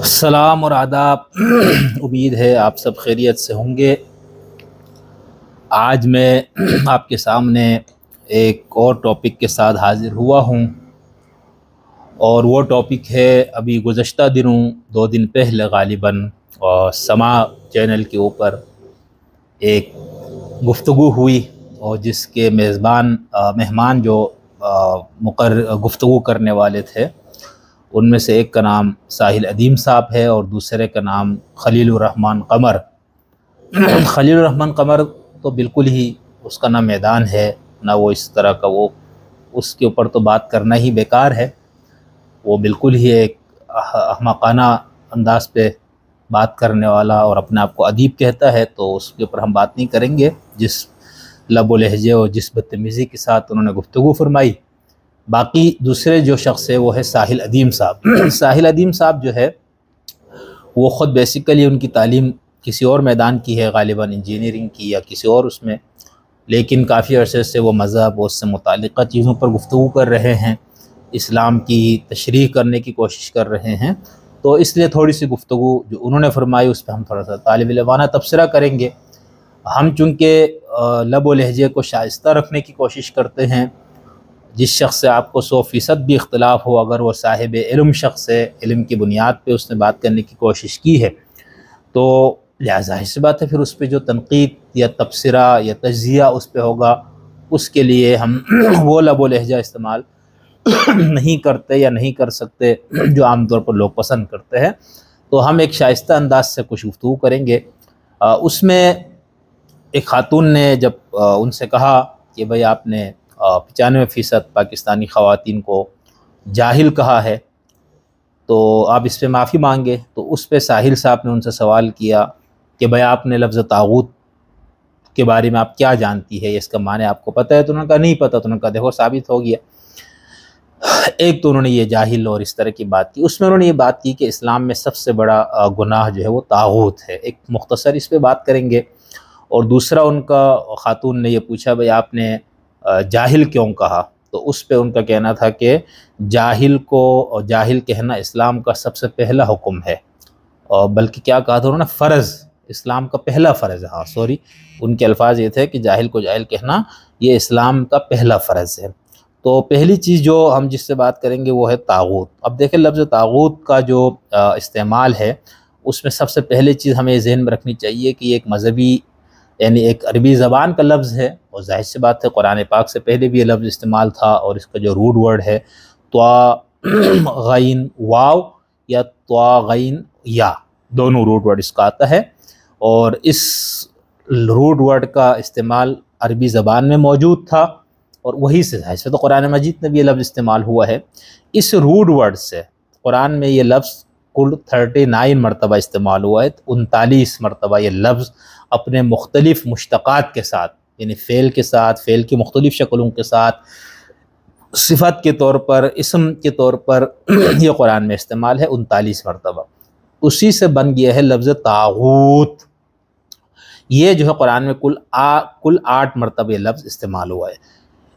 السلام اور آداب۔ امید ہے آپ سب خیریت سے ہوں گے۔ آج میں آپ کے سامنے ایک اور ٹاپک کے ساتھ حاضر ہوا ہوں، اور وہ ٹاپک ہے ابھی گزشتہ دنوں 2 دن پہلے غالباً سما چینل کے اوپر ایک گفتگو ہوئی، اور جس کے مہمان جو گفتگو کرنے والے تھے، ان میں سے ایک کا نام ساحل ادیم صاحب ہے اور دوسرے کا نام خلیل الرحمن قمر۔ خلیل الرحمن قمر تو بالکل ہی اس کا نہ میدان ہے نہ وہ اس طرح کا، وہ اس کے اوپر تو بات کرنا ہی بیکار ہے۔ وہ بالکل ہی ایک احمقانہ انداز پہ بات کرنے والا اور اپنے آپ کو ادیب کہتا ہے، تو اس کے اوپر ہم بات نہیں کریں گے۔ جس لب و لہجے اور جس بدتمیزی کے ساتھ انہوں نے گفتگو فرمائی۔ باقی دوسرے جو شخص ہے وہ ہے ساحل ادیم صاحب۔ ساحل ادیم صاحب جو ہے وہ خود بیسیکلی ان کی تعلیم کسی اور میدان کی ہے، غالباً انجینئرنگ کی یا کسی اور اس میں، لیکن کافی عرصے سے وہ مذہب اور اس سے متعلقہ چیزوں پر گفتگو کر رہے ہیں، اسلام کی تشریح کرنے کی کوشش کر رہے ہیں۔ تو اس لیے تھوڑی سی گفتگو جو انہوں نے فرمائی اس پہ ہم تھوڑا سا طالب علمانہ تبصرہ کریں گے۔ ہم چونکہ لب و لہجے کو شائستہ رکھنے کی کوشش کرتے ہیں، جس شخص سے آپ کو 100% بھی اختلاف ہو، اگر وہ صاحب علم شخص ہے، علم کی بنیاد پہ اس نے بات کرنے کی کوشش کی ہے، تو لہٰذا ظاہر بات ہے پھر اس پہ جو تنقید یا تبصرہ یا تجزیہ اس پہ ہوگا، اس کے لیے ہم وہ لب و لہجہ استعمال نہیں کرتے یا نہیں کر سکتے جو عام طور پر لوگ پسند کرتے ہیں۔ تو ہم ایک شائستہ انداز سے کچھ گفتگو کریں گے۔ اس میں ایک خاتون نے جب ان سے کہا کہ بھئی آپ نے 95% پاکستانی خواتین کو جاہل کہا ہے، تو آپ اس پہ معافی مانگے، تو اس پہ ساحل صاحب نے ان سے سوال کیا کہ بھئی آپ نے لفظ طاغوت کے بارے میں آپ کیا جانتی ہے، اس کا معنی آپ کو پتہ ہے؟ تو انہوں نے کہا نہیں پتہ۔ تو انہوں نے کہا دیکھو ثابت ہو گیا۔ ایک تو انہوں نے یہ جاہل اور اس طرح کی بات کی۔ اس میں انہوں نے یہ بات کی کہ اسلام میں سب سے بڑا گناہ جو ہے وہ طاغوت ہے۔ ایک مختصر اس پہ بات کریں گے۔ اور دوسرا ان کا خاتون نے یہ پوچھا بھئی آپ نے جاہل کیوں کہا؟ تو اس پہ ان کا کہنا تھا کہ جاہل کہنا اسلام کا سب سے پہلا حکم ہے، اور بلکہ کیا کہا تھا انہوں نے؟ فرض، اسلام کا پہلا فرض ہے۔ سوری، ان کے الفاظ یہ تھے کہ جاہل کو جاہل کہنا یہ اسلام کا پہلا فرض ہے۔ تو پہلی چیز جو ہم جس سے بات کریں گے وہ ہے طاغوت۔ اب دیکھیں لفظ طاغوت کا جو استعمال ہے، اس میں سب سے پہلی چیز ہمیں ذہن میں رکھنی چاہیے کہ یہ ایک مذہبی یعنی ایک عربی زبان کا لفظ ہے، اور ظاہر سی بات ہے قرآن پاک سے پہلے بھی یہ لفظ استعمال تھا، اور اس کا جو روٹ ورڈ ہے طا غین واو یا طا غین یا، دونوں روٹ ورڈ اس کا آتا ہے، اور اس روٹ ورڈ کا استعمال عربی زبان میں موجود تھا، اور وہی سے ظاہر سے تو قرآن مجید میں بھی یہ لفظ استعمال ہوا ہے۔ اس روٹ ورڈ سے قرآن میں یہ لفظ کل 39 مرتبہ استعمال ہوا ہے، 39 مرتبہ یہ لفظ اپنے مختلف مشتقات کے ساتھ، یعنی فعل کے ساتھ، فعل کی مختلف شکلوں کے ساتھ، صفت کے طور پر، اسم کے طور پر یہ قرآن میں استعمال ہے 39 مرتبہ۔ اسی سے بن گیا ہے لفظ طاغوت۔ یہ جو ہے قرآن میں کل 8 مرتبہ یہ لفظ استعمال ہوا ہے۔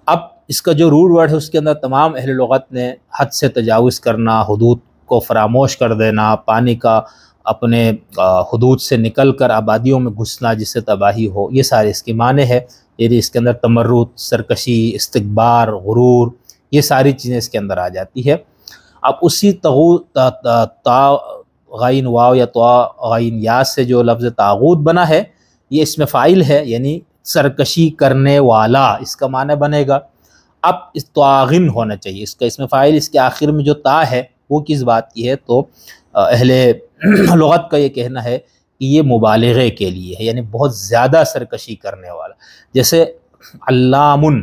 اب اس کا جو روٹ ورڈ ہے اس کے اندر تمام اہل لغت نے حد سے تجاوز کرنا، حدود کو فراموش کر دینا، پانی کا اپنے حدود سے نکل کر آبادیوں میں گھسنا جس سے تباہی ہو، یہ سارے اس کے معنی ہے۔ یعنی اس کے اندر تمرد، سرکشی، استکبار، غرور، یہ ساری چیزیں اس کے اندر آ جاتی ہے۔ اب اسی تا غین واو یا طا غین یا سے جو لفظ طاغوت بنا ہے، یہ اس میں فاعل ہے، یعنی سرکشی کرنے والا اس کا معنی بنے گا۔ اب اس طاغن ہونا چاہیے، اس کا اس میں فاعل، اس کے آخر میں جو تا ہے وہ کس بات کی ہے؟ تو اہل لغت کا یہ کہنا ہے کہ یہ مبالغے کے لیے ہے، یعنی بہت زیادہ سرکشی کرنے والا۔ جیسے علامن،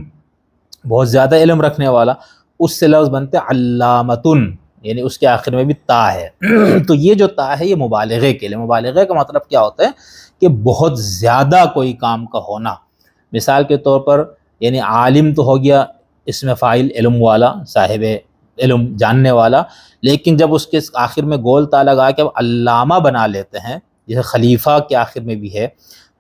بہت زیادہ علم رکھنے والا، اس سے لفظ بنتے علامتن، یعنی اس کے آخر میں بھی تا ہے۔ تو یہ جو تا ہے یہ مبالغے کے لیے۔ مبالغے کا مطلب کیا ہوتا ہے؟ کہ بہت زیادہ کوئی کام کا ہونا۔ مثال کے طور پر یعنی عالم تو ہو گیا اس میں فاعل، علم والا، صاحب علم، جاننے والا، لیکن جب اس کے آخر میں گول تا لگا کے اب علامہ بنا لیتے ہیں، جیسے خلیفہ کے آخر میں بھی ہے،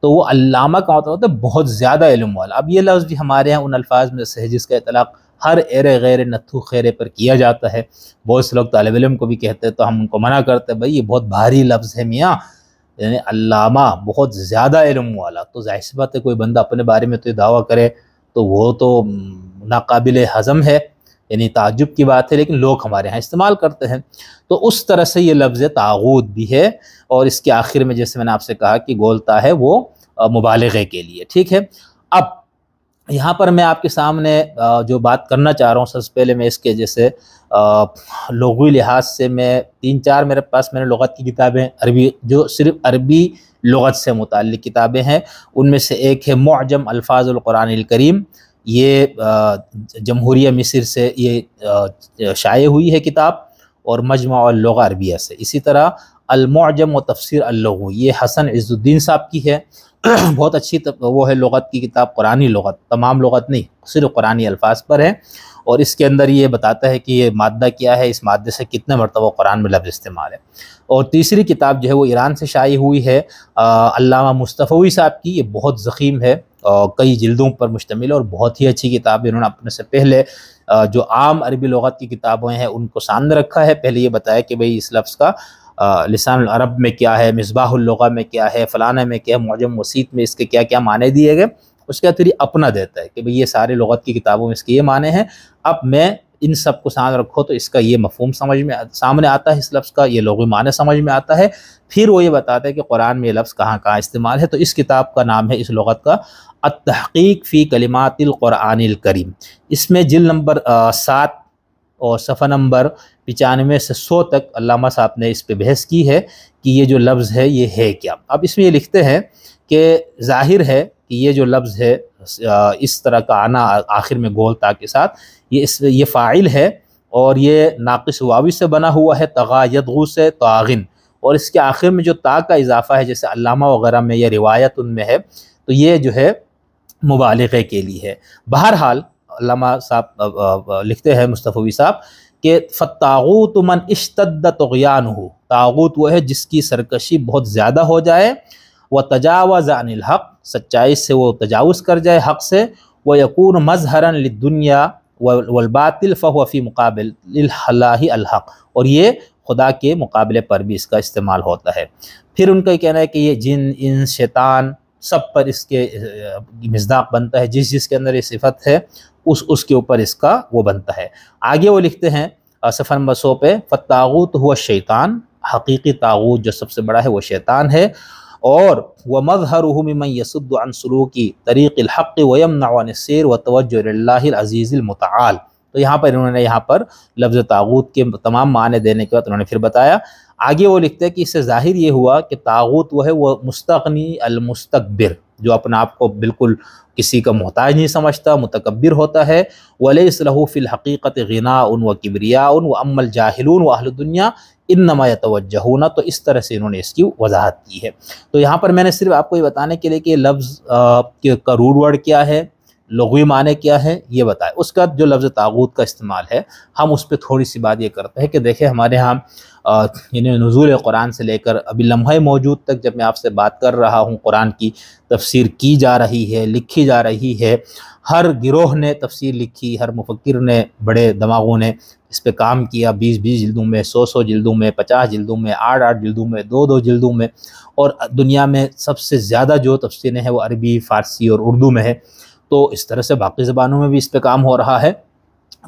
تو وہ علامہ کا مطلب ہوتا ہے بہت زیادہ علم والا۔ اب یہ لفظ بھی ہمارے ہاں ان الفاظ میں سے ہے جس کا اطلاق ہر ایرے غیر نتھو خیرے پر کیا جاتا ہے۔ بہت سے لوگ طالب علم کو بھی کہتے ہیں تو ہم ان کو منع کرتے ہیں، بھائی یہ بہت بھاری لفظ ہے میاں، یعنی علامہ بہت زیادہ علم والا، تو ظاہر سی بات ہے کوئی بندہ اپنے بارے میں تو یہ دعویٰ کرے تو وہ تو ناقابل ہضم ہے، یعنی تعجب کی بات ہے، لیکن لوگ ہمارے ہاں استعمال کرتے ہیں۔ تو اس طرح سے یہ لفظ طاغوت بھی ہے، اور اس کے آخر میں جیسے میں نے آپ سے کہا کہ گولتا ہے وہ مبالغے کے لیے، ٹھیک ہے۔ اب یہاں پر میں آپ کے سامنے جو بات کرنا چاہ رہا ہوں، سب سے پہلے میں اس کے جیسے لغوی لحاظ سے میں 3-4 میرے پاس میں نے لغت کی کتابیں عربی، جو صرف عربی لغت سے متعلق کتابیں ہیں، ان میں سے ایک ہے معجم الفاظ القرآن الکریم، یہ جمہوریہ مصر سے یہ شائع ہوئی ہے کتاب، اور مجمع اللغہ عربیہ سے۔ اسی طرح المعجم و تفسیر اللغوی، یہ حسن عز الدین صاحب کی ہے، بہت اچھی وہ ہے لغت کی کتاب، قرآنی لغت، تمام لغت نہیں، صرف قرآنی الفاظ پر ہے، اور اس کے اندر یہ بتاتا ہے کہ یہ مادہ کیا ہے، اس مادے سے کتنے مرتبہ قرآن میں لفظ استعمال ہے۔ اور تیسری کتاب جو ہے وہ ایران سے شائع ہوئی ہے، علامہ مصطفوی صاحب کی، یہ بہت ضخیم ہے، کئی جلدوں پر مشتمل ہے، اور بہت ہی اچھی کتاب ہے۔ انہوں نے اپنے سے پہلے جو عام عربی لغت کی کتابیں ہیں ان کو سامنے رکھا ہے، پہلے یہ بتایا کہ بھئی اس لفظ کا لسان العرب میں کیا ہے، مصباح اللغہ میں کیا ہے، فلانا میں کیا ہے، معجم وسیط میں اس کے کیا کیا معنی دیے گئے، اس کے پھر یہ اپنا دیتا ہے کہ بھئی یہ سارے لغت کی کتابوں میں اس کے یہ معنی ہیں، اب میں ان سب کو سامنے رکھو تو اس کا یہ مفہوم سمجھ میں سامنے آتا ہے، اس لفظ کا یہ لغوی معنی سمجھ میں آتا ہے، پھر وہ یہ بتاتا ہے کہ قرآن میں یہ لفظ کہاں کہاں استعمال ہے۔ تو اس کتاب کا نام ہے اس لغت کا التحقیق فی کلمات القرآن الکریم، اس میں جلد نمبر 7 اور صفحہ نمبر 95 سے 100 تک علامہ صاحب نے اس پہ بحث کی ہے کہ یہ جو لفظ ہے یہ ہے کیا۔ اب اس میں یہ لکھتے ہیں کہ ظاہر ہے کہ یہ جو لفظ ہے اس طرح کا آنا آخر میں گول تا کے ساتھ، یہ فاعل ہے، اور یہ ناقص واوی سے بنا ہوا ہے، طغا یطغو سے طاغن، اور اس کے آخر میں جو تا کا اضافہ ہے جیسے علامہ وغیرہ میں یا روایت ان میں ہے، تو یہ جو ہے مبالغے کے لیے ہے۔ بہرحال علامہ صاحب لکھتے ہیں مصطفوی صاحب کہ فالطاغوت من اشتد طغیانہ، طاغوت وہ ہے جس کی سرکشی بہت زیادہ ہو جائے، وتجاوز عن الحق، سچائی سے وہ تجاوز کر جائے حق سے، ویکون مظہرا للدنیا والباطل فهو فی مقابل اللہ الحق، اور یہ خدا کے مقابلے پر بھی اس کا استعمال ہوتا ہے۔ پھر ان کا یہ کہنا ہے کہ یہ جن انس شیطان سب پر اس کے مصداق بنتا ہے، جس کے اندر یہ صفت ہے اس کے اوپر اس کا وہ بنتا ہے۔ آگے وہ لکھتے ہیں صفحہ نمبر 100 پہ فالطاغوت هو الشیطان، حقیقی طاغوت جو سب سے بڑا ہے وہ شیطان ہے، اور ومظہرہ ممن یصد عن سلوک طریق الحق ویمنع عن السیر وتوجہ للہ العزیز المتعال۔ تو یہاں پر انہوں نے لفظ طاغوت کے تمام معنی دینے کے بعد انہوں نے پھر بتایا، آگے وہ لکھتے ہیں کہ اس سے ظاہر یہ ہوا کہ طاغوت وہ ہے وہ مستغنی المستکبر، جو اپنے آپ کو بالکل کسی کا محتاج نہیں سمجھتا، متکبر ہوتا ہے، ولیس لہ فی الحقیقت غناء و کبریاء واما الجاہلون واہل الدنیا انما یتوجہون۔ تو اس طرح سے انہوں نے اس کی وضاحت کی ہے۔ تو یہاں پر میں نے صرف آپ کو یہ بتانے کے لیے کہ لفظ کا روٹ ورڈ کیا ہے، لغوی معنی کیا ہے یہ بتائے، اس کا جو لفظ طاغوت کا استعمال ہے ہم اس پہ تھوڑی سی بات یہ کرتے ہیں کہ دیکھیں ہمارے ہاں یعنی نزول قرآن سے لے کر ابھی لمحہ موجود تک جب میں آپ سے بات کر رہا ہوں، قرآن کی تفسیر کی جا رہی ہے، لکھی جا رہی ہے، ہر گروہ نے تفسیر لکھی، ہر مفکر نے، بڑے دماغوں نے اس پہ کام کیا، 20 جلدوں میں، 100 جلدوں میں، 50 جلدوں میں، 8 جلدوں میں، 2 جلدوں میں، اور دنیا میں سب سے زیادہ جو تفسیریں ہیں وہ عربی، فارسی اور اردو میں ہے، تو اس طرح سے باقی زبانوں میں بھی اس پہ کام ہو رہا ہے۔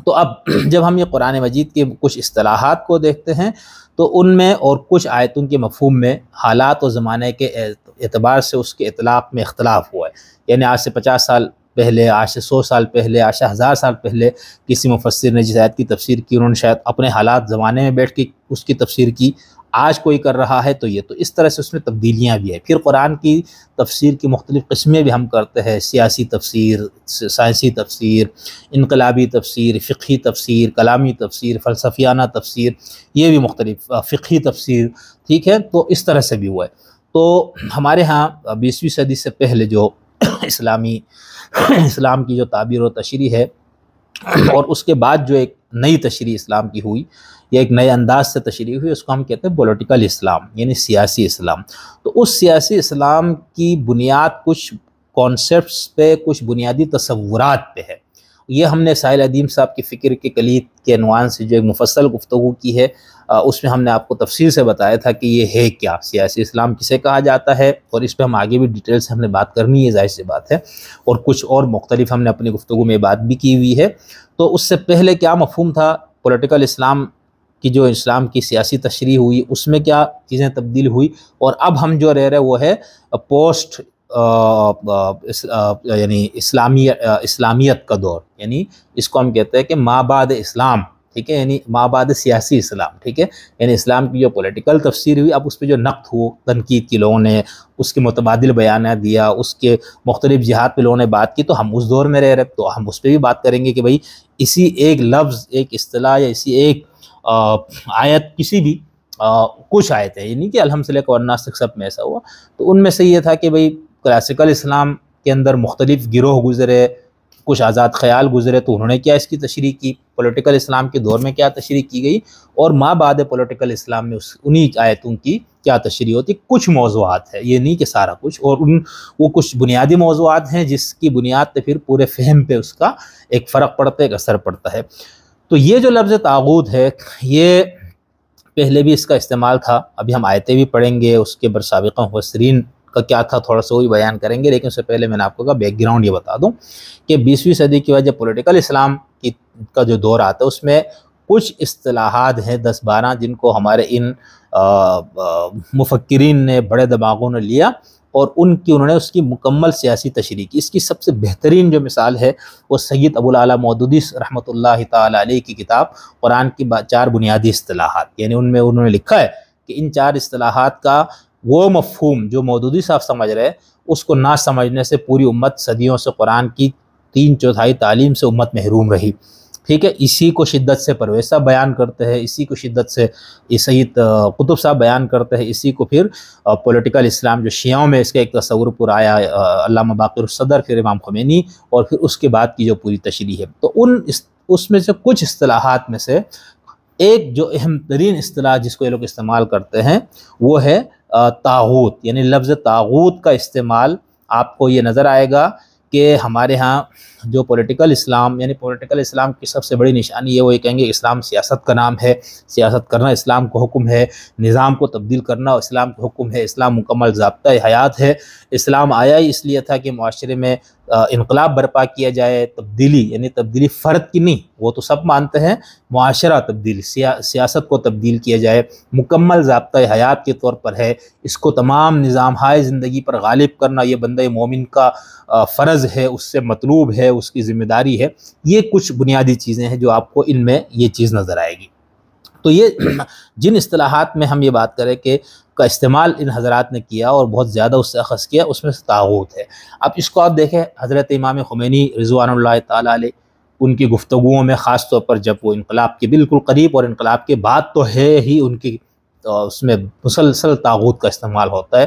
تو اب جب ہم یہ قرآن مجید کے کچھ اصطلاحات کو دیکھتے ہیں تو ان میں اور کچھ آیتوں کے مفہوم میں حالات و زمانے کے اعتبار سے اس کے اطلاق میں اختلاف ہوا ہے، یعنی آج سے 50 سال پہلے، آج سے 100 سال پہلے، آج سے 1000 سال پہلے کسی مفسر نے جس آیت کی تفسیر کی انہوں نے شاید اپنے حالات زمانے میں بیٹھ کے اس کی تفسیر کی، آج کوئی کر رہا ہے تو یہ تو اس طرح سے اس میں تبدیلیاں بھی ہیں۔ پھر قرآن کی تفسیر کی مختلف قسمیں بھی ہم کرتے ہیں، سیاسی تفسیر، سائنسی تفسیر، انقلابی تفسیر، فقہی تفسیر، کلامی تفسیر، فلسفیانہ تفسیر، یہ بھی مختلف، فقہی تفسیر، ٹھیک ہے، تو اس طرح سے بھی ہوا ہے۔ تو ہمارے ہاں 20ویں صدی سے پہلے جو اسلام کی جو تعبیر و تشریح ہے، اور اس کے بعد جو ایک نئی تشریح اسلام کی ہوئی یا ایک نئے انداز سے تشریح ہوئی، اس کو ہم کہتے ہیں پولیٹیکل اسلام، یعنی سیاسی اسلام۔ تو اس سیاسی اسلام کی بنیاد کچھ کانسیپٹس پہ، کچھ بنیادی تصورات پہ ہے۔ یہ ہم نے ساحل ادیم صاحب کی فکر کے کلید کے عنوان سے جو ایک مفصل گفتگو کی ہے، اس میں ہم نے آپ کو تفصیل سے بتایا تھا کہ یہ ہے کیا، سیاسی اسلام کسے کہا جاتا ہے، اور اس پہ ہم آگے بھی ڈیٹیل سے ہم نے بات کرنی ہے، ظاہر سی بات ہے، اور کچھ اور مختلف ہم نے اپنی گفتگو میں بات بھی کی ہوئی ہے۔ تو اس سے پہلے کیا مفہوم تھا پولیٹیکل اسلام کی، جو اسلام کی سیاسی تشریح ہوئی اس میں کیا چیزیں تبدیل ہوئی، اور اب ہم جو رہ رہے وہ ہے پوسٹ یعنی اسلامیت کا دور، یعنی اس کو ہم کہتے ہیں کہ ما بعد اسلام، ٹھیک ہے، یعنی ما بعد سیاسی اسلام، ٹھیک ہے، یعنی اسلام کی جو پولیٹیکل تفسیر ہوئی، اب اس پہ جو نقد ہو، تنقید کی لوگوں نے، اس کے متبادل بیانات دیا، اس کے مختلف جہات پہ لوگوں نے بات کی، تو ہم اس دور میں رہ رہے، تو ہم اس پہ بھی بات کریں گے کہ بھئی اسی ایک لفظ، ایک اصطلاح یا اسی ایک آیت، کسی بھی کچھ آیتیں، یعنی کہ الحمد للہ والناس تک سب میں ایسا ہوا، تو ان میں سے یہ تھا کہ بھئی کلاسیکل اسلام کے اندر مختلف گروہ گزرے، کچھ آزاد خیال گزرے، تو انہوں نے کیا اس کی تشریح کی، پولیٹیکل اسلام کے دور میں کیا تشریح کی گئی، اور ما بعد پولیٹیکل اسلام میں انہی آیتوں کی کیا تشریح ہوتی۔ کچھ موضوعات ہے، یہ نہیں کہ سارا کچھ، اور وہ کچھ بنیادی موضوعات ہیں جس کی بنیاد پہ پھر پورے فہم پہ اس کا ایک فرق پڑتا ہے، ایک اثر پڑتا ہے۔ تو یہ جو لفظ طاغوت ہے، یہ پہلے بھی اس کا استعمال تھا، ابھی ہم آیتیں بھی پڑھیں گے، اس کے برسابقہ مفسرین کا کیا تھا تھوڑا سا وہی بیان کریں گے، لیکن اس سے پہلے میں نے آپ کو کہا بیک گراؤنڈ یہ بتا دوں کہ 20ویں صدی کی وجہ پولیٹیکل اسلام کا جو دور آتا ہے اس میں کچھ اصطلاحات ہیں 10-12 جن کو ہمارے ان مفکرین نے، بڑے دماغوں نے لیا، اور انہوں نے اس کی مکمل سیاسی تشریح کی۔ اس کی سب سے بہترین جو مثال ہے وہ سید ابو الاعلیٰ مودودی رحمۃ اللہ تعالی علیہ کی کتاب قرآن کی 4 بنیادی اصطلاحات، یعنی ان میں انہوں نے لکھا ہے کہ ان 4 اصطلاحات کا وہ مفہوم جو مودودی صاحب سمجھ رہے، اس کو نہ سمجھنے سے پوری امت صدیوں سے قرآن کی 3/4 تعلیم سے امت محروم رہی، ٹھیک ہے۔ اسی کو شدت سے پرویز صاحب بیان کرتے ہیں، اسی کو شدت سے سید قطب صاحب بیان کرتے ہیں، اسی کو پھر پولیٹیکل اسلام جو شیعوں میں اس کا ایک تصور پورا آیا، علامہ باقر الصدر، پھر امام خمینی، اور پھر اس کے بعد کی جو پوری تشریح ہے۔ تو اس میں سے کچھ اصطلاحات میں سے ایک جو اہم ترین اصطلاح جس کو یہ لوگ استعمال کرتے ہیں وہ ہے طاغوت، یعنی لفظ طاغوت کا استعمال آپ کو یہ نظر آئے گا کہ ہمارے ہاں جو پولیٹیکل اسلام، یعنی پولیٹیکل اسلام کی سب سے بڑی نشانی یہ وہ یہ کہیں گے اسلام سیاست کا نام ہے، سیاست کرنا اسلام کو حکم ہے، نظام کو تبدیل کرنا اسلام کو حکم ہے، اسلام مکمل ضابطۂ حیات ہے، اسلام آیا ہی اس لیے تھا کہ معاشرے میں انقلاب برپا کیا جائے، تبدیلی، یعنی تبدیلی فرد کی نہیں، وہ تو سب مانتے ہیں، معاشرہ تبدیل، سیاست کو تبدیل کیا جائے، مکمل ضابطۂ حیات کے طور پر ہے، اس کو تمام نظام ہائے زندگی پر غالب کرنا یہ بندہ مومن کا فرض ہے، اس سے مطلوب ہے، اس کی ذمہ داری ہے۔ یہ کچھ بنیادی چیزیں ہیں جو آپ کو ان میں یہ چیز نظر آئے گی۔ تو یہ جن اصطلاحات میں ہم یہ بات کریں کہ کا استعمال ان حضرات نے کیا اور بہت زیادہ اس سے اخذ کیا، اس میں سے طاغوت ہے۔ اب اس کو آپ دیکھیں، حضرت امام خمینی رضوان اللہ تعالیٰ علیہ، ان کی گفتگوؤں میں خاص طور پر جب وہ انقلاب کے بالکل قریب اور انقلاب کے بعد تو ہے ہی، ان کی اس میں مسلسل طاغوت کا استعمال ہوتا ہے۔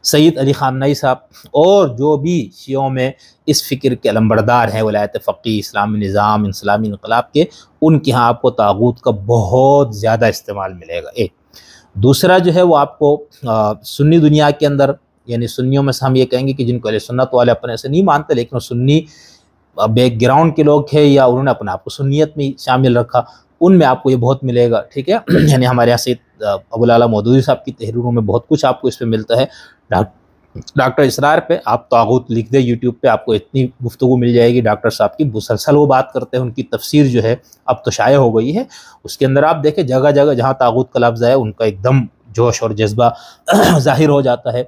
سید علی خامنئی صاحب اور جو بھی شیعوں میں اس فکر کے علمبردار ہیں، ولایت فقیہ، اسلامی نظام، اسلامی انقلاب کے، ان کے ہاں آپ کو طاغوت کا بہت زیادہ استعمال ملے گا۔ ایک دوسرا جو ہے وہ آپ کو سنی دنیا کے اندر، یعنی سنیوں میں سے ہم یہ کہیں گے کہ جن کو اہل سنت والے اپنے سے نہیں مانتے، لیکن وہ سنی بیک گراؤنڈ کے لوگ ہیں یا انہوں نے اپنے آپ کو سنیت میں شامل رکھا، ان میں آپ کو یہ بہت ملے گا، ٹھیک ہے۔ یعنی ہمارے یہاں سید ابو الاعلیٰ مودودی صاحب کی تحریروں میں بہت کچھ آپ کو اس پہ ملتا ہے۔ ڈاکٹر اسرار پہ آپ طاغوت لکھ دیں یوٹیوب پہ، آپ کو اتنی گفتگو مل جائے گی ڈاکٹر صاحب کی، مسلسل وہ بات کرتے ہیں، ان کی تفسیر جو ہے اب تو شائع ہو گئی ہے، اس کے اندر آپ دیکھیں جگہ جگہ جہاں طاغوت کا لفظ ہے ان کا ایک دم جوش اور جذبہ ظاہر ہو جاتا ہے۔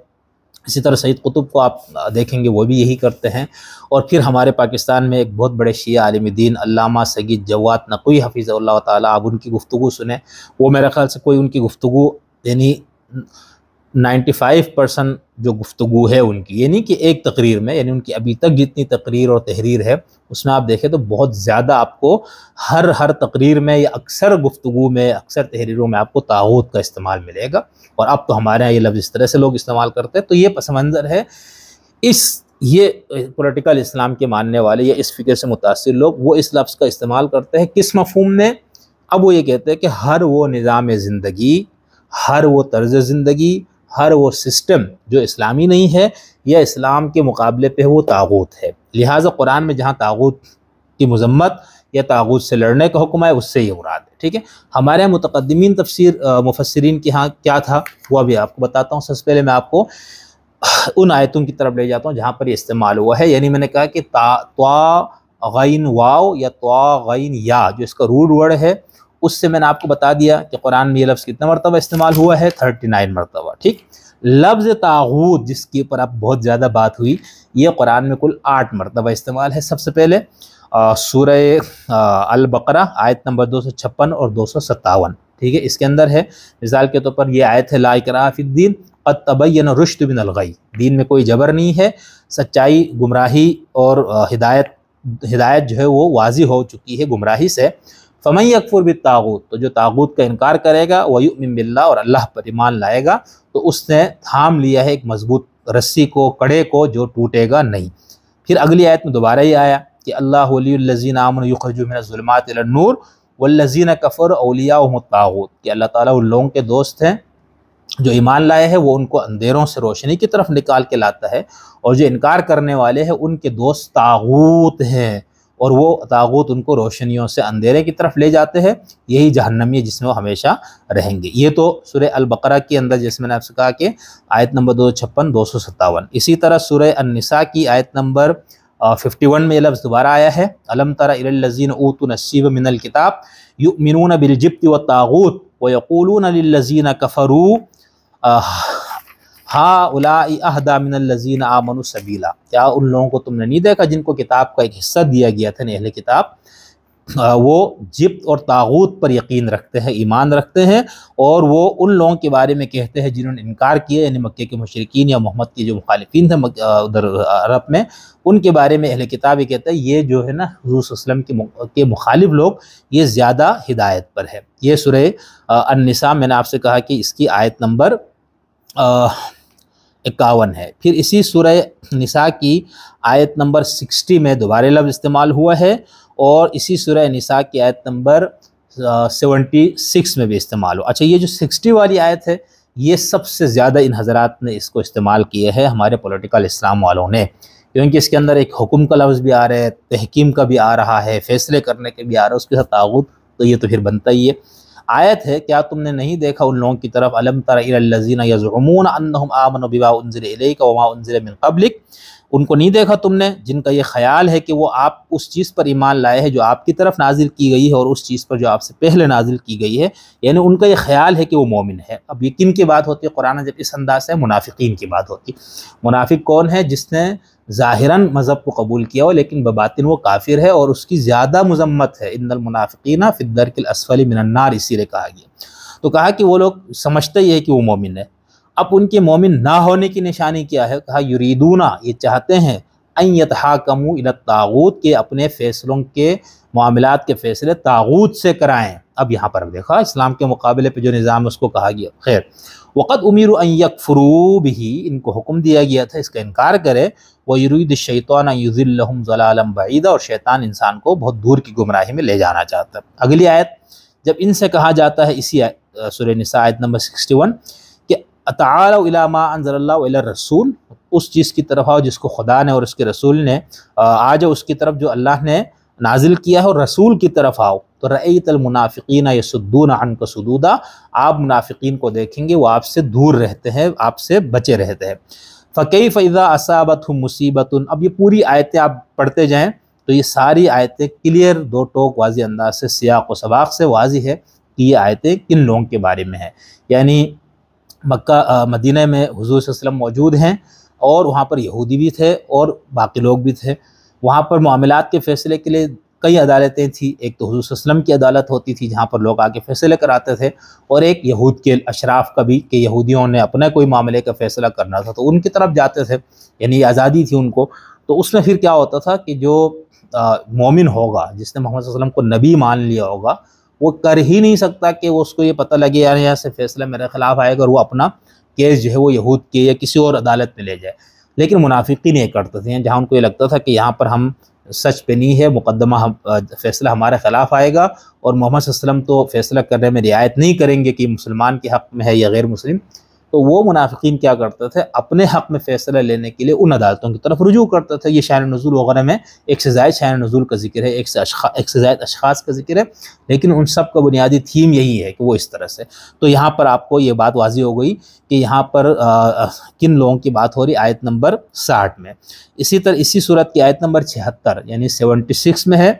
اسی طرح سید قطب کو آپ دیکھیں گے وہ بھی یہی کرتے ہیں۔ اور پھر ہمارے پاکستان میں ایک بہت بڑے شیعہ عالم دین علامہ سید جواد نقوی حفظہ اللہ تعالیٰ، آپ ان کی گفتگو سنیں، وہ میرے خیال سے کوئی ان کی گفتگو یعنی 95% جو گفتگو ہے ان کی، یعنی کہ ایک تقریر میں، یعنی ان کی ابھی تک جتنی تقریر اور تحریر ہے اس میں آپ دیکھیں تو بہت زیادہ آپ کو ہر تقریر میں یا اکثر گفتگو میں، اکثر تحریروں میں آپ کو طاغوت کا استعمال ملے گا۔ اور اب تو ہمارے یہاں یہ لفظ اس طرح سے لوگ استعمال کرتے ہیں۔ تو یہ پس منظر ہے، یہ پولیٹیکل اسلام کے ماننے والے یا اس فکر سے متاثر لوگ وہ اس لفظ کا استعمال کرتے ہیں کس مفہوم میں؟ اب وہ یہ کہتے ہیں کہ ہر وہ نظام زندگی، ہر وہ طرز زندگی، ہر وہ سسٹم جو اسلامی نہیں ہے یا اسلام کے مقابلے پہ وہ طاغوت ہے۔ لہٰذا قرآن میں جہاں طاغوت کی مذمت یا طاغوت سے لڑنے کا حکم ہے، اس سے یہ مراد ہے، ٹھیک ہے۔ ہمارے متقدمین مفسرین کے ہاں کیا تھا وہ ابھی آپ کو بتاتا ہوں۔ سب سے پہلے میں آپ کو ان آیتوں کی طرف لے جاتا ہوں جہاں پر یہ استعمال ہوا ہے، یعنی میں نے کہا کہ طا غین واو یا طا غین یا، جو اس کا روٹ ورڈ ہے، اس سے میں نے آپ کو بتا دیا کہ قرآن میں یہ لفظ کتنا مرتبہ استعمال ہوا ہے، 39 مرتبہ، ٹھیک۔ لفظ طاغوت جس کے اوپر اب بہت زیادہ بات ہوئی، یہ قرآن میں کل 8 مرتبہ استعمال ہے۔ سب سے پہلے سورہ البقرہ آیت نمبر 256 اور 257، ٹھیک ہے، اس کے اندر ہے۔ مثال کے طور پر یہ آیت ہے لا اکراہ فی الدین قد تبین الرشد من الغی، دین میں کوئی جبر نہیں ہے، سچائی، گمراہی اور ہدایت جو ہے وہ واضح ہو چکی ہے گمراہی سے۔ فمن یکفر بالطاغوت، تو جو طاغوت کا انکار کرے گا، ویؤمن باللہ، اور اللہ پر ایمان لائے گا، تو اس نے تھام لیا ہے ایک مضبوط رسی کو، کڑے کو، جو ٹوٹے گا نہیں۔ پھر اگلی آیت میں دوبارہ یہ آیا کہ اللہ ولی الذین آمنوا یخرجون من الظلمات الی النور والذین کفروا اولیاؤہم الطاغوت، کہ اللہ تعالیٰ ان لوگوں کے دوست ہیں جو ایمان لائے ہیں، وہ ان کو اندھیروں سے روشنی کی طرف نکال کے لاتا ہے، اور جو انکار کرنے والے ہیں ان کے دوست طاغوت ہیں، اور وہ طاغوت ان کو روشنیوں سے اندھیرے کی طرف لے جاتے ہیں، یہی جہنمی ہے جس میں وہ ہمیشہ رہیں گے۔ یہ تو سورہ البقرہ کے اندر جیسے میں نے آپ سے کہا کہ آیت نمبر 256 257۔ اسی طرح سورہ النساء کی آیت نمبر 51 میں یہ لفظ دوبارہ آیا ہے، الم تر الی الذین اوتوا نصیبا من الکتاب یؤمنون بالجبت والطاغوت ویقولون للذین کفروا ہؤلاء اہدی من الذین آمنوا سبیلا، کیا ان لوگوں کو تم نے نہیں دیکھا جن کو کتاب کا ایک حصہ دیا گیا تھا، اہل کتاب، وہ جبت اور طاغوت پر یقین رکھتے ہیں، ایمان رکھتے ہیں، اور وہ ان لوگوں کے بارے میں کہتے ہیں جنہوں نے انکار کیا، یعنی مکے کے مشرکین یا محمد کے جو مخالفین تھے ادھر عرب میں، ان کے بارے میں اہل کتاب یہ کہتا ہے یہ جو ہے نا حضور صلی اللہ علیہ وسلم کے مخالف لوگ یہ زیادہ ہدایت پر ہے۔ یہ سورہ النساء میں نے آپ سے کہا کہ اس کی آیت نمبر 51 ہے۔ پھر اسی سورہ نساء کی آیت نمبر 60 میں دوبارہ لفظ استعمال ہوا ہے، اور اسی سورہ نساء کی آیت نمبر 76 میں بھی استعمال ہو۔ اچھا، یہ جو 60 والی آیت ہے یہ سب سے زیادہ ان حضرات نے اس کو استعمال کیا ہے، ہمارے پولیٹیکل اسلام والوں نے، کیونکہ اس کے اندر ایک حکم کا لفظ بھی آ رہا ہے، تحکیم کا بھی آ رہا ہے، فیصلے کرنے کے بھی آ رہا ہے، اس کے ساتھ طاغوت، تو یہ تو پھر بنتا ہی ہے۔ آیت ہے کیا تم نے نہیں دیکھا ان لوگوں کی طرف، الم تر الی الذین یزعمون انہم آمنوا بما انزل الیک وما انزل من قبلک، ان کو نہیں دیکھا تم نے جن کا یہ خیال ہے کہ وہ آپ اس چیز پر ایمان لائے ہیں جو آپ کی طرف نازل کی گئی ہے، اور اس چیز پر جو آپ سے پہلے نازل کی گئی ہے، یعنی ان کا یہ خیال ہے کہ وہ مومن ہے۔ اب یہ کن کی بات ہوتی ہے قرآن جب اس انداز سے؟ منافقین کی بات ہوتی۔ منافق کون ہے؟ جس نے ظاہراً مذہب کو قبول کیا ہو لیکن بباطن وہ کافر ہے، اور اس کی زیادہ مذمت ہے، ان المنافقین فی الدرک الاسفل من النار، اسی لیے کہا گیا۔ تو کہا کہ وہ لوگ سمجھتے ہی ہے کہ وہ مومن ہے۔ اب ان کے مومن نہ ہونے کی نشانی کیا ہے؟ کہا یریدونا، یہ چاہتے ہیں، ان یتحاکموا الی الطاغوت، کے اپنے فیصلوں کے، معاملات کے فیصلے طاغوت سے کرائیں۔ اب یہاں پر دیکھا اسلام کے مقابلے پہ جو نظام ہے اس کو کہا گیا۔ خیر، وقد امروا ان یکفروا بہ، ان کو حکم دیا گیا تھا اس کا انکار کرے، ویرید الشیطان ان یضلهم ضلالا بعیدا، اور شیطان انسان کو بہت دور کی گمراہی میں لے جانا چاہتا ہے۔ اگلی آیت جب ان سے کہا جاتا ہے، اسی سورہ نساء آیت نمبر 61، کہ تعالوا الی ما انزل اللہ الی الرسول، اس چیز کی طرف آؤ جس کو خدا نے اور اس کے رسول نے، آ جاؤ اس کی طرف جو اللہ نے نازل کیا ہے، اور رسول کی طرف آؤ، تو رأیت المنافقین یصدون عنک صدودا، آپ منافقین کو دیکھیں گے وہ آپ سے دور رہتے ہیں، آپ سے بچے رہتے ہیں۔ فکیف اذا اصابتہم مصیبۃ، اب یہ پوری آیتیں آپ پڑھتے جائیں تو یہ ساری آیتیں کلیئر، دو ٹوک واضح انداز سے، سیاق و سباق سے واضح ہے کہ یہ آیتیں کن لوگوں کے بارے میں ہیں۔ یعنی مکہ مدینہ میں حضور صلی اللہ علیہ وسلم موجود ہیں، اور وہاں پر یہودی بھی تھے اور باقی لوگ بھی تھے، وہاں پر معاملات کے فیصلے کے لیے کئی عدالتیں تھیں، ایک تو حضور صلی اللہ علیہ وسلم کی عدالت ہوتی تھی جہاں پر لوگ آ کے فیصلے کراتے تھے، اور ایک یہود کے اشراف کا بھی، کہ یہودیوں نے اپنا کوئی معاملے کا فیصلہ کرنا تھا تو ان کی طرف جاتے تھے، یعنی آزادی تھی ان کو۔ تو اس میں پھر کیا ہوتا تھا کہ جو مومن ہوگا، جس نے محمد صلی اللہ علیہ وسلم کو نبی مان لیا ہوگا، وہ کر ہی نہیں سکتا کہ اس کو یہ پتہ لگے یار یہاں سے فیصلہ میرے خلاف آئے گا، اور وہ اپنا کیس جو ہے وہ یہود کے یا کسی اور عدالت میں لے جائے۔ لیکن منافقین یہ کرتے تھے، جہاں ان کو یہ لگتا تھا کہ یہاں پر ہم سچ پہ نہیں ہے، مقدمہ فیصلہ ہمارے خلاف آئے گا، اور محمد صلی اللہ علیہ وسلم تو فیصلہ کرنے میں رعایت نہیں کریں گے کہ مسلمان کے حق میں ہے یا غیر مسلم، تو وہ منافقین کیا کرتے تھے، اپنے حق میں فیصلہ لینے کے لیے ان عدالتوں کی طرف رجوع کرتے تھے۔ یہ شان نزول وغیرہ میں ایک سے زائد شان نزول کا ذکر ہے، ایک سے زائد اشخاص کا ذکر ہے، لیکن ان سب کا بنیادی تھیم یہی ہے کہ وہ اس طرح سے۔ تو یہاں پر آپ کو یہ بات واضح ہو گئی کہ یہاں پر کن لوگوں کی بات ہو رہی، آیت نمبر 60 میں۔ اسی طرح اسی صورت کی آیت نمبر 76 یعنی 76 میں ہے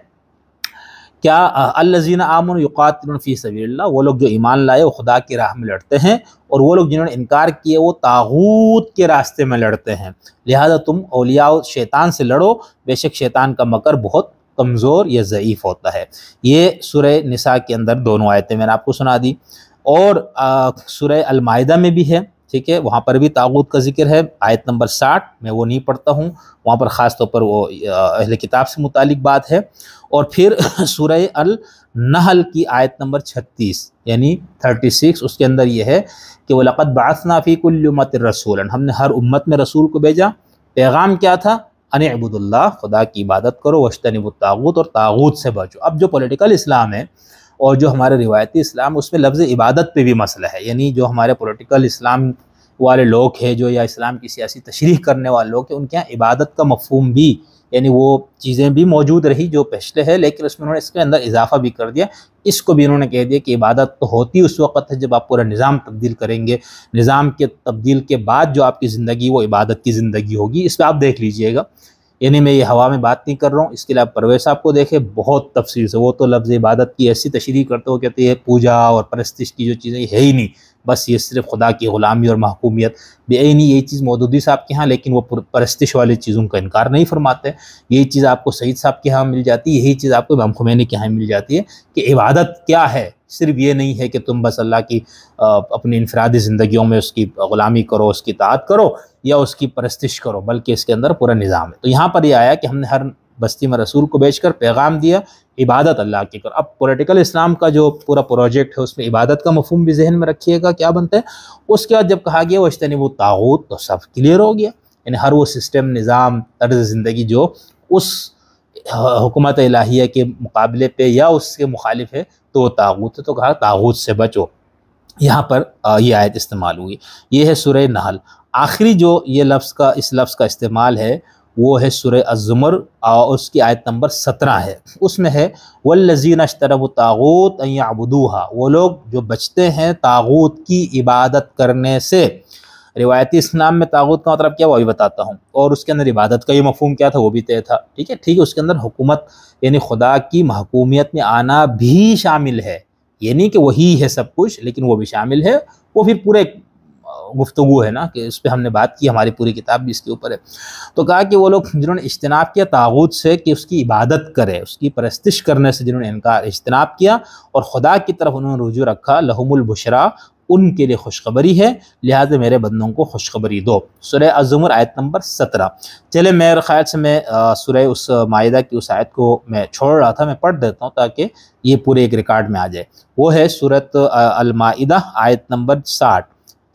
کیا، الذین آمنوا یقاتلون فی سبیل اللہ، وہ لوگ جو ایمان لائے وہ خدا کی راہ میں لڑتے ہیں، اور وہ لوگ جنہوں نے انکار کیے وہ طاغوت کے راستے میں لڑتے ہیں، لہذا تم اولیاء شیطان سے لڑو، بے شک شیطان کا مکر بہت کمزور یا ضعیف ہوتا ہے۔ یہ سورہ نساء کے اندر دونوں آیتیں میں نے آپ کو سنا دی، اور سورہ المائدہ میں بھی ہے، ٹھیک ہے، وہاں پر بھی طاغوت کا ذکر ہے، آیت نمبر 60 میں وہ نہیں پڑھتا ہوں، وہاں پر خاص طور پر وہ اہل کتاب سے متعلق بات ہے۔ اور پھر سورہ النحل کی آیت نمبر 36 یعنی 36، اس کے اندر یہ ہے کہ وَلَقَدْ بَعَثْنَا فِي كُلِّ أُمَّةٍ رَسُولًا، ہم نے ہر امت میں رسول کو بھیجا، پیغام کیا تھا، ان اعبدوا اللہ، خدا کی عبادت کرو، واجتنبوا الطاغوت، اور طاغوت سے بچو۔ اب جو پولیٹیکل اسلام ہے اور جو ہمارے روایتی اسلام، اس میں لفظ عبادت پہ بھی مسئلہ ہے، یعنی جو ہمارے پولیٹیکل اسلام والے لوگ ہیں، جو یا اسلام کی سیاسی تشریح کرنے والے لوگ ہیں، ان کے یہاں عبادت کا مفہوم بھی، یعنی وہ چیزیں بھی موجود رہی جو پچھلے ہے، لیکن اس میں انہوں نے اس کے اندر اضافہ بھی کر دیا، اس کو بھی انہوں نے کہہ دیا کہ عبادت تو ہوتی اس وقت ہے جب آپ پورا نظام تبدیل کریں گے، نظام کے تبدیل کے بعد جو آپ کی زندگی وہ عبادت کی زندگی ہوگی۔ اس پہ آپ دیکھ لیجئے گا، یعنی میں یہ ہوا میں بات نہیں کر رہا ہوں، اس کے لیے آپ پرویز صاحب کو دیکھیں، بہت تفصیل سے وہ تو لفظ عبادت کی ایسی تشریح کرتے ہو، کہتے ہیں پوجا اور پرستش کی جو چیزیں ہے ہی نہیں، بس یہ صرف خدا کی غلامی اور محکومیت بے عینی، یہی چیز مودودی صاحب کے ہاں، لیکن وہ پرستش والی چیزوں کا انکار نہیں فرماتے۔ یہی چیز آپ کو سعید صاحب کے ہاں مل جاتی ہے، یہی چیز آپ کو امام خمینی کے ہاں مل جاتی ہے کہ عبادت کیا ہے، صرف یہ نہیں ہے کہ تم بس اللہ کی اپنی انفرادی زندگیوں میں اس کی غلامی کرو، اس کی اطاعت کرو یا اس کی پرستش کرو، بلکہ اس کے اندر پورا نظام ہے۔ تو یہاں پر یہ آیا کہ ہم نے ہر بستی میں رسول کو بھیج کر پیغام دیا، عبادت اللہ کی کرو۔ اب پولیٹیکل اسلام کا جو پورا پروجیکٹ ہے اس میں عبادت کا مفہوم بھی ذہن میں رکھیے گا کیا بنتا ہے۔ اس کے بعد جب کہا گیا واجتنبوا الطاغوت، تو سب کلیئر ہو گیا، یعنی ہر وہ سسٹم، نظام، طرز زندگی جو اس حکومت الہیہ کے مقابلے پہ یا اس کے مخالف ہے تو وہ طاغوت ہے، تو کہا طاغوت سے بچو۔ یہاں پر یہ آیت استعمال ہوئی، یہ ہے سورہ نحل۔ آخری جو یہ اس لفظ کا استعمال ہے وہ ہے سورہ الزمر، اور اس کی آیت نمبر 17 ہے، اس میں ہے والذین اشتروا الطاغوت ان یعبدوها، وہ لوگ جو بچتے ہیں طاغوت کی عبادت کرنے سے۔ روایتی اسلام میں طاغوت کا مطلب کیا وہ بھی بتاتا ہوں، اور اس کے اندر عبادت کا یہ مفہوم کیا تھا وہ بھی طے تھا، ٹھیک ہے، اس کے اندر حکومت یعنی خدا کی محکومیت میں آنا بھی شامل ہے، یہ نہیں کہ وہی ہے سب کچھ، لیکن وہ بھی شامل ہے۔ وہ پھر پورے گفتگو ہے نا کہ اس پہ ہم نے بات کی، ہماری پوری کتاب بھی اس کے اوپر ہے۔ تو کہا کہ وہ لوگ جنہوں نے اجتناب کیا طاغوت سے کہ اس کی عبادت کرے، اس کی پرستش کرنے سے جنہوں نے اجتناب کیا اور خدا کی طرف انہوں نے رجوع رکھا، لہم البشرا، ان کے لیے خوشخبری ہے، لہٰذا میرے بندوں کو خوشخبری دو۔ سورہ الزمر آیت نمبر 17۔ چلے میرے خیال سے میں سورہ اس مائدہ کی اس آیت کو میں چھوڑ رہا تھا، میں پڑھ دیتا ہوں تاکہ یہ پورے ایک ریکارڈ میں آ جائے۔ وہ ہے سورۃ المائدہ آیت نمبر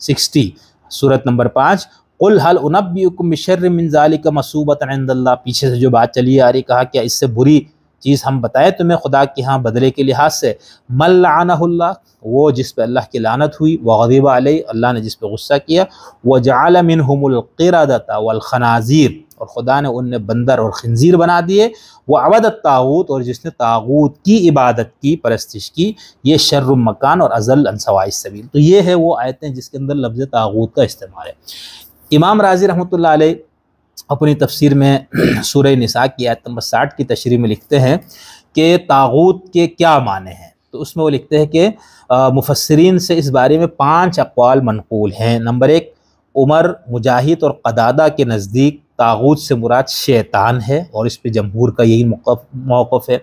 60، سورۃ نمبر 5۔ قل هل انبئکم بشر من ذلک مثوبۃ عند اللہ، پیچھے سے جو بات چلی آ رہی، کہا کیا اس سے بری چیز ہم بتائیں تمہیں خدا کے ہاں بدلے کے لحاظ سے، من لعنہ اللہ، وہ جس پہ اللہ کی لعنت ہوئی، وغضب علیہ، اللہ نے جس پہ غصہ کیا، وجعل منہم القردۃ والخنازیر، اور خدا نے ان نے بندر اور خنزیر بنا دیے، وعبد الطاغوت، اور جس نے طاغوت کی عبادت کی، پرستش کی، یہ شر مکان اور اضل عن سواء السبیل۔ تو یہ ہے وہ آیتیں جس کے اندر لفظ طاغوت کا استعمال ہے۔ امام رازی رحمۃ اللہ علیہ اپنی تفسیر میں سورہ نساء کی آیت نمبر 60 کی تشریح میں لکھتے ہیں کہ طاغوت کے کیا معنی ہیں، تو اس میں وہ لکھتے ہیں کہ مفسرین سے اس بارے میں 5 اقوال منقول ہیں۔ نمبر 1، عمر، مجاہد اور قدادہ کے نزدیک طاغوت سے مراد شیطان ہے، اور اس پہ جمہور کا یہی موقف ہے۔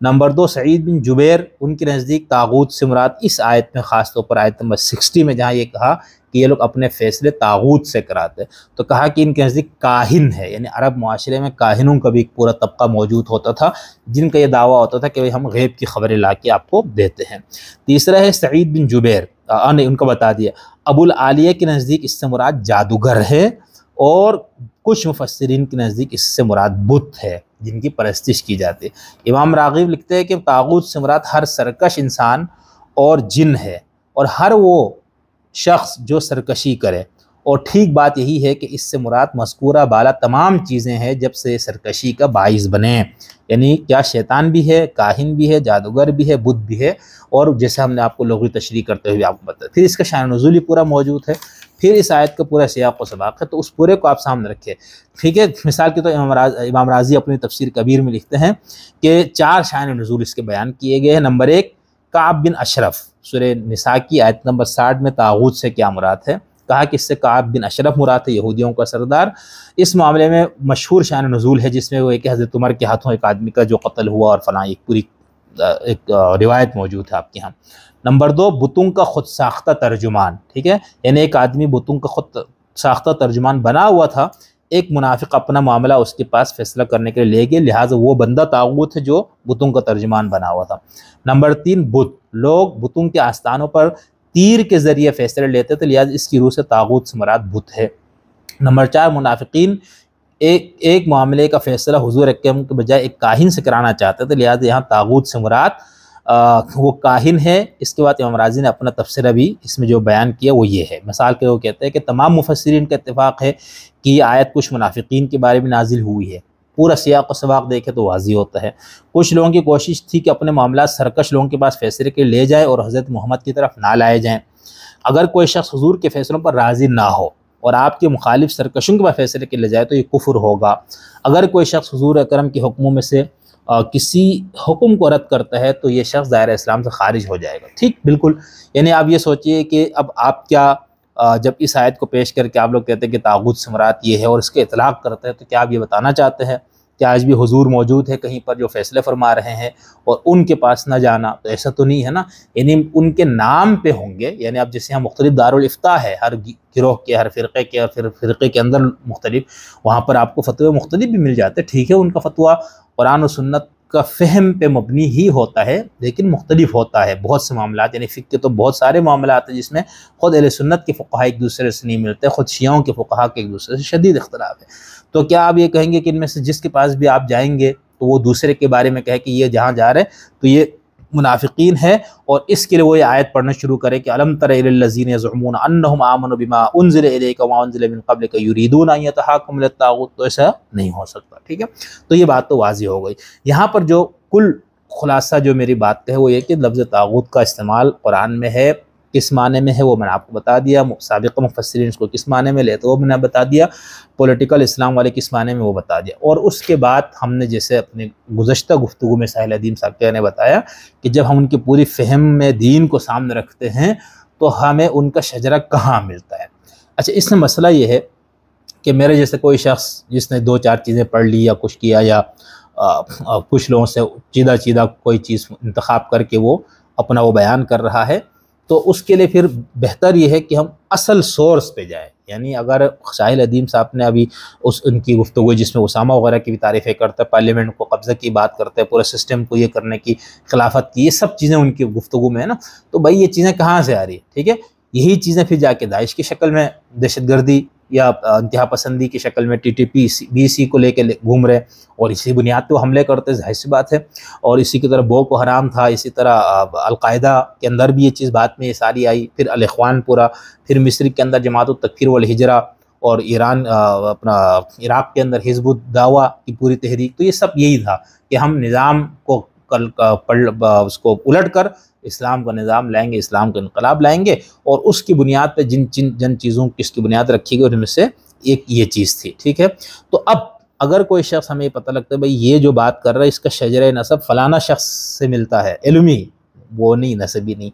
نمبر 2، سعید بن جبیر، ان کے نزدیک طاغوت سے مراد اس آیت میں خاص طور پر آیت نمبر 60 میں جہاں یہ کہا کہ یہ لوگ اپنے فیصلے طاغوت سے کراتے، تو کہا کہ ان کے نزدیک کاہن ہے، یعنی عرب معاشرے میں کاہنوں کا بھی ایک پورا طبقہ موجود ہوتا تھا جن کا یہ دعویٰ ہوتا تھا کہ ہم غیب کی خبریں لا کے آپ کو دیتے ہیں۔ تیسرا ہے سعید بن جبیر، ان کا بتا دیا۔ ابو العالیہ کے نزدیک اس سے مراد جادوگر ہے، اور کچھ مفسرین کے نزدیک اس سے مراد بت ہے جن کی پرستش کی جاتی ہے۔ امام راغب لکھتے ہیں کہ طاغوت سے مراد ہر سرکش انسان اور جن ہے، اور ہر وہ شخص جو سرکشی کرے، اور ٹھیک بات یہی ہے کہ اس سے مراد مذکورہ بالا تمام چیزیں ہیں جب سے سرکشی کا باعث بنے، یعنی کیا شیطان بھی ہے، کاہن بھی ہے، جادوگر بھی ہے، بت بھی ہے، اور جیسے ہم نے آپ کو لغوی تشریح کرتے ہوئے آپ کو بتایا۔ پھر اس کا شان نزول پورا موجود ہے، پھر اس آیت کا پورا سیاق و سباق ہے، تو اس پورے کو آپ سامنے رکھیں، ٹھیک ہے۔ مثال کے طور امام راضی اپنی تفسیر کبیر میں لکھتے ہیں کہ 4 شان نزول اس کے بیان کیے گئے ہیں۔ نمبر 1، کعب بن اشرف، سورہ نساء کی آیت نمبر 60 میں طاغوت سے کیا مراد ہے، کہا کہ اس سے کعب بن اشرف مراد ہے، یہودیوں کا سردار۔ اس معاملے میں مشہور شان نزول ہے جس میں وہ ایک حضرت عمر کے ہاتھوں ایک آدمی کا جو قتل ہوا اور فلاں، ایک پوری ایک روایت موجود ہے آپ کے ہاں۔ نمبر 2، بتوں کا خود ساختہ ترجمان، ٹھیک ہے، یعنی ایک آدمی بتوں کا خود ساختہ ترجمان بنا ہوا تھا، ایک منافق اپنا معاملہ اس کے پاس فیصلہ کرنے کے لیے لے گئے، لہٰذا وہ بندہ طاغوت ہے جو بتوں کا ترجمان بنا ہوا تھا۔ نمبر 3، بت، لوگ بتوں کے آستانوں پر تیر کے ذریعے فیصلے لیتے تھے، لہٰذا اس کی روح سے طاغوت سے مراد بت ہے۔ نمبر 4، منافقین ایک معاملے کا فیصلہ حضور اکرم کے بجائے ایک کاہن سے کرانا چاہتے تھے، لہٰذا یہاں طاغوت سے مراد وہ کاہن ہے۔ اس کے بعد امام راضی نے اپنا تفسیر بھی اس میں جو بیان کیا وہ یہ ہے۔ مثال کے وہ کہتے ہیں کہ تمام مفسرین کا اتفاق ہے کہ یہ آیت کچھ منافقین کے بارے میں نازل ہوئی ہے، پورا سیاق و سباق دیکھے تو واضح ہوتا ہے۔ کچھ لوگوں کی کوشش تھی کہ اپنے معاملات سرکش لوگوں کے پاس فیصلے کے لے جائے اور حضرت محمد کی طرف نہ لائے جائیں۔ اگر کوئی شخص حضور کے فیصلوں پر راضی نہ ہو اور آپ کے مخالف سرکشوں کے پاس فیصلے کے لے جائے تو یہ کفر ہوگا۔ اگر کوئی شخص حضور اکرم کے حکموں میں سے کسی حکم کو رد کرتا ہے تو یہ شخص دائرہ اسلام سے خارج ہو جائے گا، ٹھیک، بالکل۔ یعنی آپ یہ سوچئے کہ اب آپ کیا جب اس آیت کو پیش کر کے آپ لوگ کہتے ہیں کہ طاغوت سے مراد یہ ہے اور اس کے اطلاق کرتے ہیں، تو کیا آپ یہ بتانا چاہتے ہیں کہ آج بھی حضور موجود ہے کہیں پر جو فیصلے فرما رہے ہیں اور ان کے پاس نہ جانا؟ تو ایسا تو نہیں ہے نا، یعنی ان کے نام پہ ہوں گے، یعنی اب جیسے یہاں مختلف دارالافتاء ہے، ہر گروہ کے، ہر فرقے کے، اور پھر فرقے کے اندر مختلف، وہاں پر آپ کو فتوے مختلف بھی مل جاتے ہیں، ٹھیک ہے، ان کا فتویٰ قرآن و سنت کا فہم پہ مبنی ہی ہوتا ہے، لیکن مختلف ہوتا ہے بہت سے معاملات، یعنی فقہ کے تو بہت سارے معاملات ہیں جس میں خود اہل سنت کے فقہاء ایک دوسرے سے نہیں ملتے، خود شیعوں کے فقہاء کے ایک دوسرے سے شدید اختلاف ہے۔ تو کیا آپ یہ کہیں گے کہ ان میں سے جس کے پاس بھی آپ جائیں گے تو وہ دوسرے کے بارے میں کہے کہ یہ جہاں جا رہے تو یہ منافقین ہے، اور اس کے لیے وہ یہ آیت پڑھنا شروع کرے کہ الم تر الی الذین یزعمون انہم آمنوا بما انزل الیک وما انزل من قبلک یریدون ان یتحاکموا الی الطاغوت؟ تو ایسا نہیں ہو سکتا، ٹھیک ہے۔ تو یہ بات تو واضح ہو گئی۔ یہاں پر جو کل خلاصہ جو میری بات کا ہے وہ یہ کہ لفظ طاغوت کا استعمال قرآن میں ہے، کس معنی میں ہے وہ میں نے آپ کو بتا دیا، سابقہ مفسرین اس کو کس معنی میں لیتے وہ میں نے بتا دیا، پولیٹیکل اسلام والے کس معنی میں وہ بتا دیا، اور اس کے بعد ہم نے جیسے اپنے گزشتہ گفتگو میں ساحل ادیم صاحب نے بتایا کہ جب ہم ان کی پوری فہم میں دین کو سامنے رکھتے ہیں تو ہمیں ان کا شجرہ کہاں ملتا ہے۔ اچھا، اس میں مسئلہ یہ ہے کہ میرے جیسے کوئی شخص جس نے 2-4 چیزیں پڑھ لی یا کچھ کیا، یا کچھ لوگوں سے چیدہ کوئی چیز انتخاب کر کے وہ اپنا وہ بیان کر رہا ہے، تو اس کے لیے پھر بہتر یہ ہے کہ ہم اصل سورس پہ جائیں۔ یعنی اگر ساحل ادیم صاحب نے ابھی ان کی گفتگو جس میں اسامہ وغیرہ کی بھی تعریفیں کرتے ہیں، پارلیمنٹ کو قبضہ کی بات کرتے ہیں، پورے سسٹم کو یہ کرنے کی، خلافت کی، یہ سب چیزیں ان کی گفتگو میں ہے نا، تو بھائی یہ چیزیں کہاں سے آ رہی ہیں؟ ٹھیک ہے، یہی چیزیں پھر جا کے داعش کی شکل میں دہشت گردی یا انتہا پسندی کی شکل میں TTP کو لے کے گھوم رہے، اور اسی بنیاد پہ وہ حملے کرتے، ظاہر سی بات ہے، اور اسی کی طرح بوکو حرام تھا، اسی طرح القاعدہ کے اندر بھی یہ چیز بات میں یہ ساری آئی، پھر الاخوان پورا، پھر مصر کے اندر جماعت التکفیر والہجرہ، اور ایران اپنا عراق کے اندر حزب الدعوہ کی پوری تحریک۔ تو یہ سب یہی تھا کہ ہم نظام کو اس کو الٹ کر اسلام کا نظام لائیں گے، اسلام کا انقلاب لائیں گے، اور اس کی بنیاد پہ جن چیزوں کی اس کی بنیاد رکھی گئی ان میں سے ایک یہ چیز تھی، ٹھیک ہے۔ تو اب اگر کوئی شخص ہمیں پتہ لگتا ہے بھئی یہ جو بات کر رہا ہے اس کا شجرہ نسب فلانا شخص سے ملتا ہے، علمی وہ نہیں، نسبی نہیں،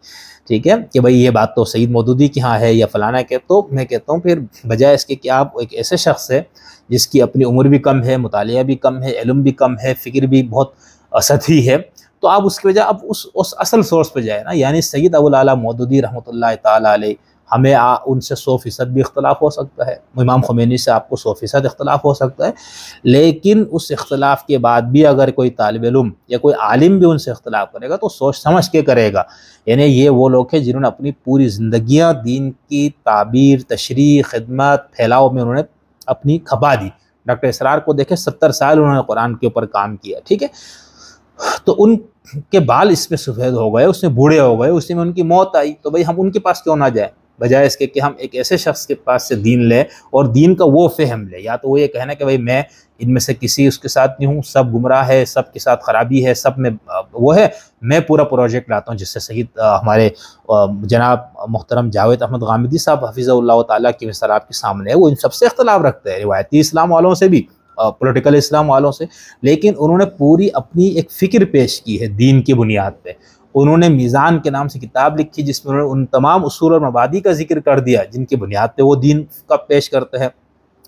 ٹھیک ہے، کہ بھئی یہ بات تو سید مودودی کی ہاں ہے یا فلانا کے، تو میں کہتا ہوں پھر بجائے اس کے کہ آپ ایک ایسے شخص ہے جس کی اپنی عمر بھی کم ہے، مطالعہ بھی کم ہے، علم بھی کم ہے، فکر بھی بہت سطحی ہے، تو آپ اس کی وجہ اب اس اصل سورس پہ جائے نا، یعنی سید ابو العالیٰ مودودی رحمۃ اللہ تعالیٰ علیہ، ہمیں ان سے 100% بھی اختلاف ہو سکتا ہے، امام خمینی سے آپ کو 100% اختلاف ہو سکتا ہے، لیکن اس اختلاف کے بعد بھی اگر کوئی طالب علم یا کوئی عالم بھی ان سے اختلاف کرے گا تو سوچ سمجھ کے کرے گا، یعنی یہ وہ لوگ ہیں جنہوں نے اپنی پوری زندگیاں دین کی تعبیر، تشریح، خدمت، پھیلاؤ میں انہوں نے اپنی کھپا دی۔ ڈاکٹر اسرار کو دیکھیں، 70 سال انہوں نے قرآن کے اوپر کام کیا، ٹھیک ہے، تو ان کے بال اس میں سفید ہو گئے، اس میں بوڑھے ہو گئے، اسی میں ان کی موت آئی، تو بھئی ہم ان کے پاس کیوں نہ جائیں؟ بجائے اس کے کہ ہم ایک ایسے شخص کے پاس سے دین لیں اور دین کا وہ فہم لیں. یا تو وہ یہ کہنا کہ بھائی میں ان میں سے کسی اس کے ساتھ نہیں ہوں، سب گمراہ ہے، سب کے ساتھ خرابی ہے، سب میں وہ ہے، میں پورا پروجیکٹ لاتا ہوں، جس سے سید ہمارے جناب محترم جاوید احمد غامدی صاحب حفظہ اللہ تعالیٰ کی مثال آپ کے سامنے ہے. وہ ان سب سے اختلاف رکھتے ہیں، روایتی اسلام والوں سے بھی، پولیٹیکل اسلام والوں سے، لیکن انہوں نے پوری اپنی ایک فکر پیش کی ہے دین کی بنیاد پہ. انہوں نے میزان کے نام سے کتاب لکھی جس میں انہوں نے ان تمام اصول اور مبادی کا ذکر کر دیا جن کی بنیاد پہ وہ دین کا پیش کرتے ہیں.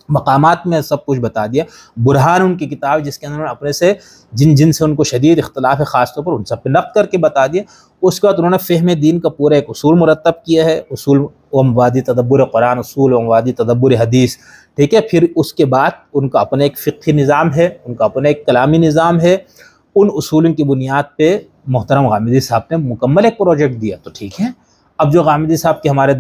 مقامات میں سب کچھ بتا دیا. برہان ان کی کتاب جس کے اندر انہوں نے اپنے سے جن سے ان کو شدید اختلاف ہے خاص طور پر ان سب پہ نقد کر کے بتا دیا. اس کے بعد انہوں نے فہم دین کا پورا ایک اصول مرتب کیا ہے، اصول و مبادی تدبر قرآن، اصول و مبادی تدبر حدیث. ٹھیک ہے، پھر اس کے بعد ان کا اپنا ایک فقہی نظام ہے، ان کا اپنا ایک کلامی نظام ہے. ان اصولوں کی بنیاد پہ محترم غامدی صاحب نے مکمل ایک پروجیکٹ دیا. تو ٹھیک ہے، اب جو غامدی صاحب کے ہمارے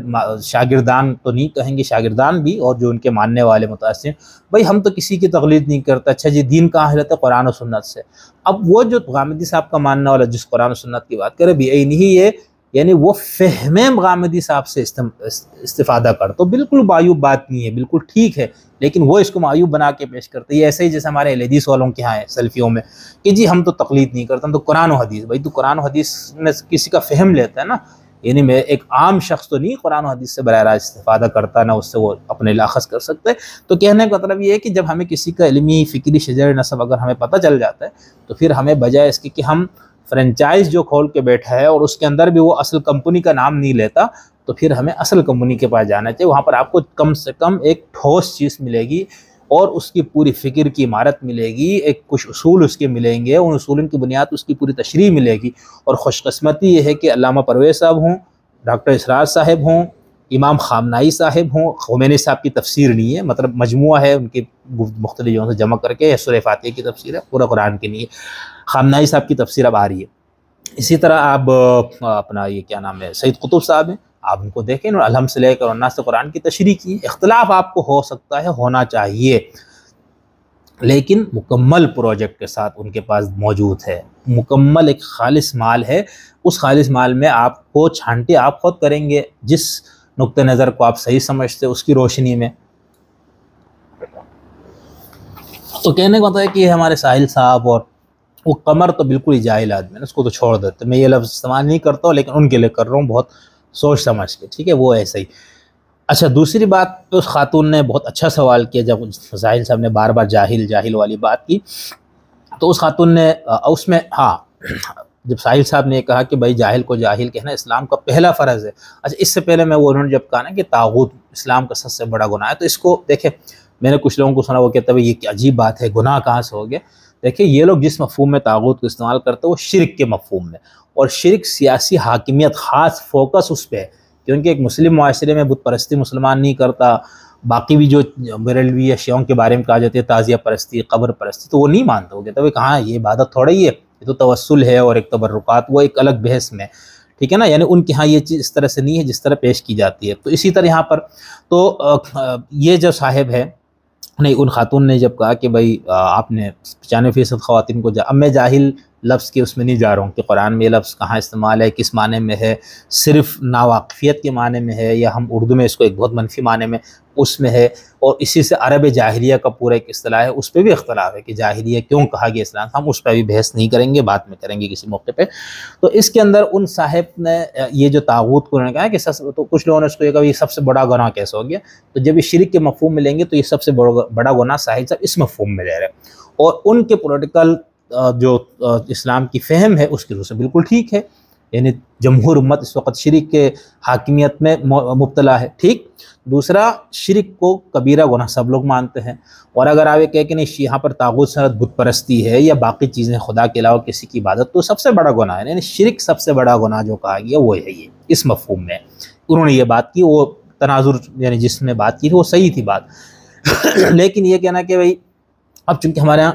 شاگردان تو نہیں کہیں گے، شاگردان بھی اور جو ان کے ماننے والے متاثر ہیں، بھائی ہم تو کسی کی تقلید نہیں کرتے. اچھا جی، دین کہاں ہے؟ رہتا ہے قرآن و سنت سے. اب وہ جو غامدی صاحب کا ماننے والا جس قرآن و سنت کی بات کرے بھی نہیں ہے، یعنی وہ فہم غامدی صاحب سے استفادہ کر، تو بالکل معیوب بات نہیں ہے، بالکل ٹھیک ہے، لیکن وہ اس کو معیوب بنا کے پیش کرتے ہیں. یہ ایسے ہی جیسے ہمارے اہل حدیث والوں کے ہاں ہے سلفیوں میں کہ جی ہم تو تقلید نہیں کرتے، ہم تو قرآن و حدیث. بھائی تو قرآن و حدیث میں کسی کا فہم لیتا ہے نا، یعنی میں ایک عام شخص تو نہیں قرآن و حدیث سے براہ راست استفادہ کرتا، نہ اس سے وہ اپنے لاخذ کر سکتے. تو کہنے کا مطلب یہ ہے کہ جب ہمیں کسی کا علمی فکری شجر نسب اگر ہمیں پتہ چل جاتا ہے تو پھر ہمیں بجائے اس کے کہ ہم فرنچائز جو کھول کے بیٹھا ہے اور اس کے اندر بھی وہ اصل کمپنی کا نام نہیں لیتا، تو پھر ہمیں اصل کمپنی کے پاس جانا چاہیے. وہاں پر آپ کو کم سے کم ایک ٹھوس چیز ملے گی اور اس کی پوری فکر کی عمارت ملے گی، ایک کچھ اصول اس کے ملیں گے، ان اصولوں کی بنیاد اس کی پوری تشریح ملے گی. اور خوش قسمتی یہ ہے کہ علامہ پرویز صاحب ہوں، ڈاکٹر اسرار صاحب ہوں، امام خامنائی صاحب ہوں. خمینی صاحب کی تفسیر نہیں ہے، مطلب مجموعہ ہے ان کی مختلف جگہوں سے جمع کر کے، سورہ فاتحہ کی تفسیر ہے، پورا قرآن کی نہیں ہے. خامنائی صاحب کی تفسیر اب آ رہی ہے. اسی طرح آپ اپنا یہ کیا نام ہے سید قطب صاحب ہیں، آپ ان کو دیکھیں، انہوں نے الحمد سے لے کر الناس سے قرآن کی تشریح کی. اختلاف آپ کو ہو سکتا ہے، ہونا چاہیے، لیکن مکمل پروجیکٹ کے ساتھ ان کے پاس موجود ہے. مکمل ایک خالص مال ہے. اس خالص مال میں آپ کو چھانٹی آپ خود کریں گے جس نقطہ نظر کو آپ صحیح سمجھتے اس کی روشنی میں. تو کہنے کا مطلب ہے کہ ہمارے ساحل صاحب اور وہ قمر تو بالکل ہی جاہل آدمی ہے، اس کو تو چھوڑ دیتے. میں یہ لفظ استعمال نہیں کرتا ہوں، لیکن ان کے لیے کر رہا ہوں بہت سوچ سمجھ کے. ٹھیک ہے، وہ ایسے ہی. اچھا، دوسری بات تو اس خاتون نے بہت اچھا سوال کیا جب ساحل صاحب نے بار بار جاہل جاہل والی بات کی. تو اس خاتون نے اس میں جب ساحل صاحب نے کہا کہ بھائی جاہل کو جاہل کہنا اسلام کا پہلا فرض ہے. اچھا، اس سے پہلے میں انہوں نے جب کہا نا کہ طاغوت اسلام کا سب سے بڑا گناہ ہے، تو اس کو دیکھیں، میں نے کچھ لوگوں کو سنا وہ کہتے ہیں یہ کہ عجیب بات ہے، گناہ کہاں سے ہو گیا. دیکھیں، یہ لوگ جس مفہوم میں طاغوت کو استعمال کرتے ہیں وہ شرک کے مفہوم میں، اور شرک سیاسی حاکمیت، خاص فوکس اس پہ ہے، کیونکہ ایک مسلم معاشرے میں بت پرستی مسلمان نہیں کرتا. باقی بھی جو بریلوی یا شیعوں کے بارے میں کہا جاتا ہے تعزیہ پرستی، قبر پرستی، تو وہ نہیں مانتے. وہ کہتے ہیں کہاں یہ عبادت تھوڑا ہی ہے، یہ تو توسل ہے اور ایک تبرکات، وہ ایک الگ بحث میں. ٹھیک ہے نا، یعنی ان کے ہاں یہ چیز اس طرح سے نہیں ہے جس طرح پیش کی جاتی ہے. تو اسی طرح یہاں پر تو یہ جو صاحب ہے، نہیں، ان خاتون نے جب کہا کہ بھائی آپ نے 95% خواتین کو اب میں جاہل لفظ کے اس میں نہیں جا رہا ہوں کہ قرآن میں یہ لفظ کہاں استعمال ہے، کس معنی میں ہے، صرف ناواقفیت کے معنی میں ہے، یا ہم اردو میں اس کو ایک بہت منفی معنی میں اس میں ہے. اور اسی سے عرب جاہلیہ کا پورا ایک اصطلاح ہے، اس پہ بھی اختلاف ہے کہ جاہلیہ کیوں کہا گیا اسلام. ہم اس پہ بھی بحث نہیں کریں گے، بعد میں کریں گے کسی موقع پہ. تو اس کے اندر ان صاحب نے یہ جو طاغوت کو انہوں نے کہا کہ تو کچھ لوگوں نے اس کو یہ کہا یہ سب سے بڑا گناہ کیسے ہو گیا. تو جب یہ شرک کے مفہوم میں لیں گے تو یہ سب سے بڑا گناہ صاحب اس مفہوم میں لے رہے ہیں، اور ان کے پولیٹیکل جو اسلام کی فہم ہے اس کی روح سے بالکل ٹھیک ہے. یعنی جمہور امت اس وقت شرک کے حاکمیت میں مبتلا ہے. ٹھیک. دوسرا، شرک کو کبیرہ گناہ سب لوگ مانتے ہیں، اور اگر آپ یہ کہیں کہ نہیں یہاں پر طاغوت سنت بت پرستی ہے یا باقی چیزیں خدا کے علاوہ کسی کی عبادت، تو سب سے بڑا گناہ ہے. یعنی شرک سب سے بڑا گناہ جو کہا گیا وہ ہے یہ، اس مفہوم میں انہوں نے یہ بات کی. وہ تناظر یعنی جس میں بات کی تھی وہ صحیح تھی بات. لیکن یہ کہنا کہ بھائی اب چونکہ ہمارے ہاں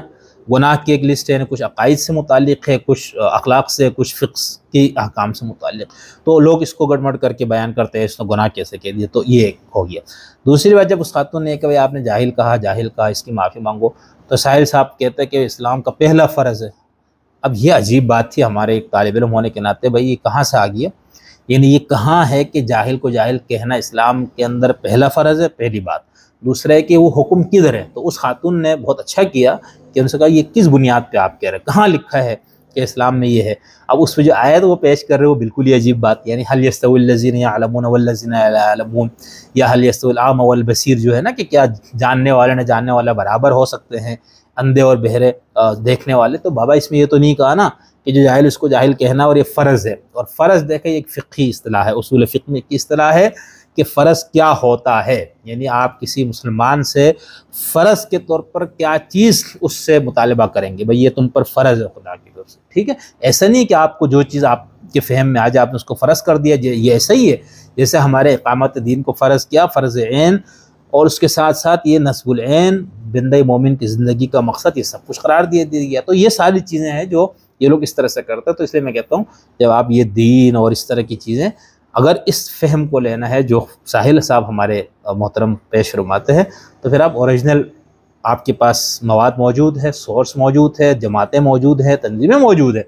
گناہ کی ایک لسٹ ہے، کچھ عقائد سے متعلق ہے، کچھ اخلاق سے، کچھ فقہ کی احکام سے متعلق، تو لوگ اس کو گڑمڑ کر کے بیان کرتے ہیں اس کو گناہ کیسے کہہ دیا. تو یہ ایک ہو گیا. دوسری بات، جب اس خاتون نے کہ بھائی آپ نے جاہل کہا اس کی معافی مانگو، تو ساحل صاحب کہتے ہیں کہ اسلام کا پہلا فرض ہے. اب یہ عجیب بات تھی ہمارے ایک طالب علم ہونے کے ناطے، بھائی یہ کہاں سے آ گیا یعنی یہ کہاں ہے کہ جاہل کو جاہل کہنا اسلام کے اندر پہلا فرض ہے، پہلی بات۔ دوسرا ہے کہ وہ حکم کدھر ہے؟ تو اس خاتون نے بہت اچھا کیا کہ ان سے کہا یہ کس بنیاد پہ آپ کہہ رہے ہیں، کہاں لکھا ہے کہ اسلام میں یہ ہے؟ اب اس پہ جو آیت وہ پیش کر رہے وہ بالکل ہی عجیب بات، یعنی هل يستوي الذين يعلمون والذين لا يعلمون، یا هل يستوي الاعمى والبصير، جو ہے نا کہ کیا جاننے والے نہ جاننے والے برابر ہو سکتے ہیں، اندھے اور بہرے دیکھنے والے؟ تو بابا اس میں یہ تو نہیں کہا نا کہ جو جاہل اس کو جاہل کہنا اور یہ فرض ہے۔ اور فرض دیکھیں ایک فقہی اصطلاح ہے، اصول فقہ میں کی اصطلاح ہے کہ فرض کیا ہوتا ہے، یعنی آپ کسی مسلمان سے فرض کے طور پر کیا چیز اس سے مطالبہ کریں گے، بھئی یہ تم پر فرض ہے خدا کی طرف سے، ٹھیک ہے؟ ایسا نہیں کہ آپ کو جو چیز آپ کے فہم میں آ جائے آپ نے اس کو فرض کر دیا، یہ ایسا ہی ہے جیسے ہمارے اقامت دین کو فرض کیا، فرض عین، اور اس کے ساتھ ساتھ یہ نصب العین، بندہ مومن کی زندگی کا مقصد، یہ سب کچھ قرار دیا گیا۔ تو یہ ساری چیزیں ہیں جو یہ لوگ اس طرح سے کرتے ہیں۔ تو اس لیے میں کہتا ہوں جب آپ یہ دین اور اس طرح کی چیزیں اگر اس فہم کو لینا ہے جو ساحل صاحب ہمارے محترم پیش فرماتے ہیں، تو پھر آپ اوریجنل، آپ کے پاس مواد موجود ہے، سورس موجود ہے، جماعتیں موجود ہیں، تنظیمیں موجود ہیں،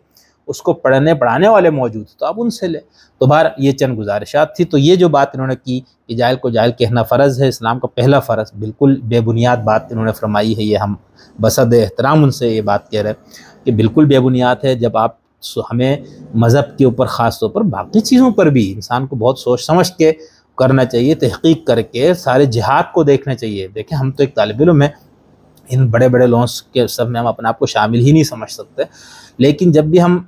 اس کو پڑھانے والے موجود ہیں، تو آپ ان سے لیں۔ تو بہر یہ چند گزارشات تھی۔ تو یہ جو بات انہوں نے کی کہ جاہل کو جاہل کہنا فرض ہے، اسلام کا پہلا فرض، بالکل بے بنیاد بات انہوں نے فرمائی ہے۔ یہ ہم بصد احترام ان سے یہ بات کہہ رہے ہیں کہ بالکل بے بنیاد ہے۔ جب آپ ہمیں مذہب کے اوپر خاص طور پر، باقی چیزوں پر بھی انسان کو بہت سوچ سمجھ کے کرنا چاہیے، تحقیق کر کے سارے جہات کو دیکھنا چاہیے۔ دیکھیں ہم تو ایک طالب علم ہیں، ان بڑے بڑے لونس کے سب میں ہم اپنے آپ کو شامل ہی نہیں سمجھ سکتے، لیکن جب بھی ہم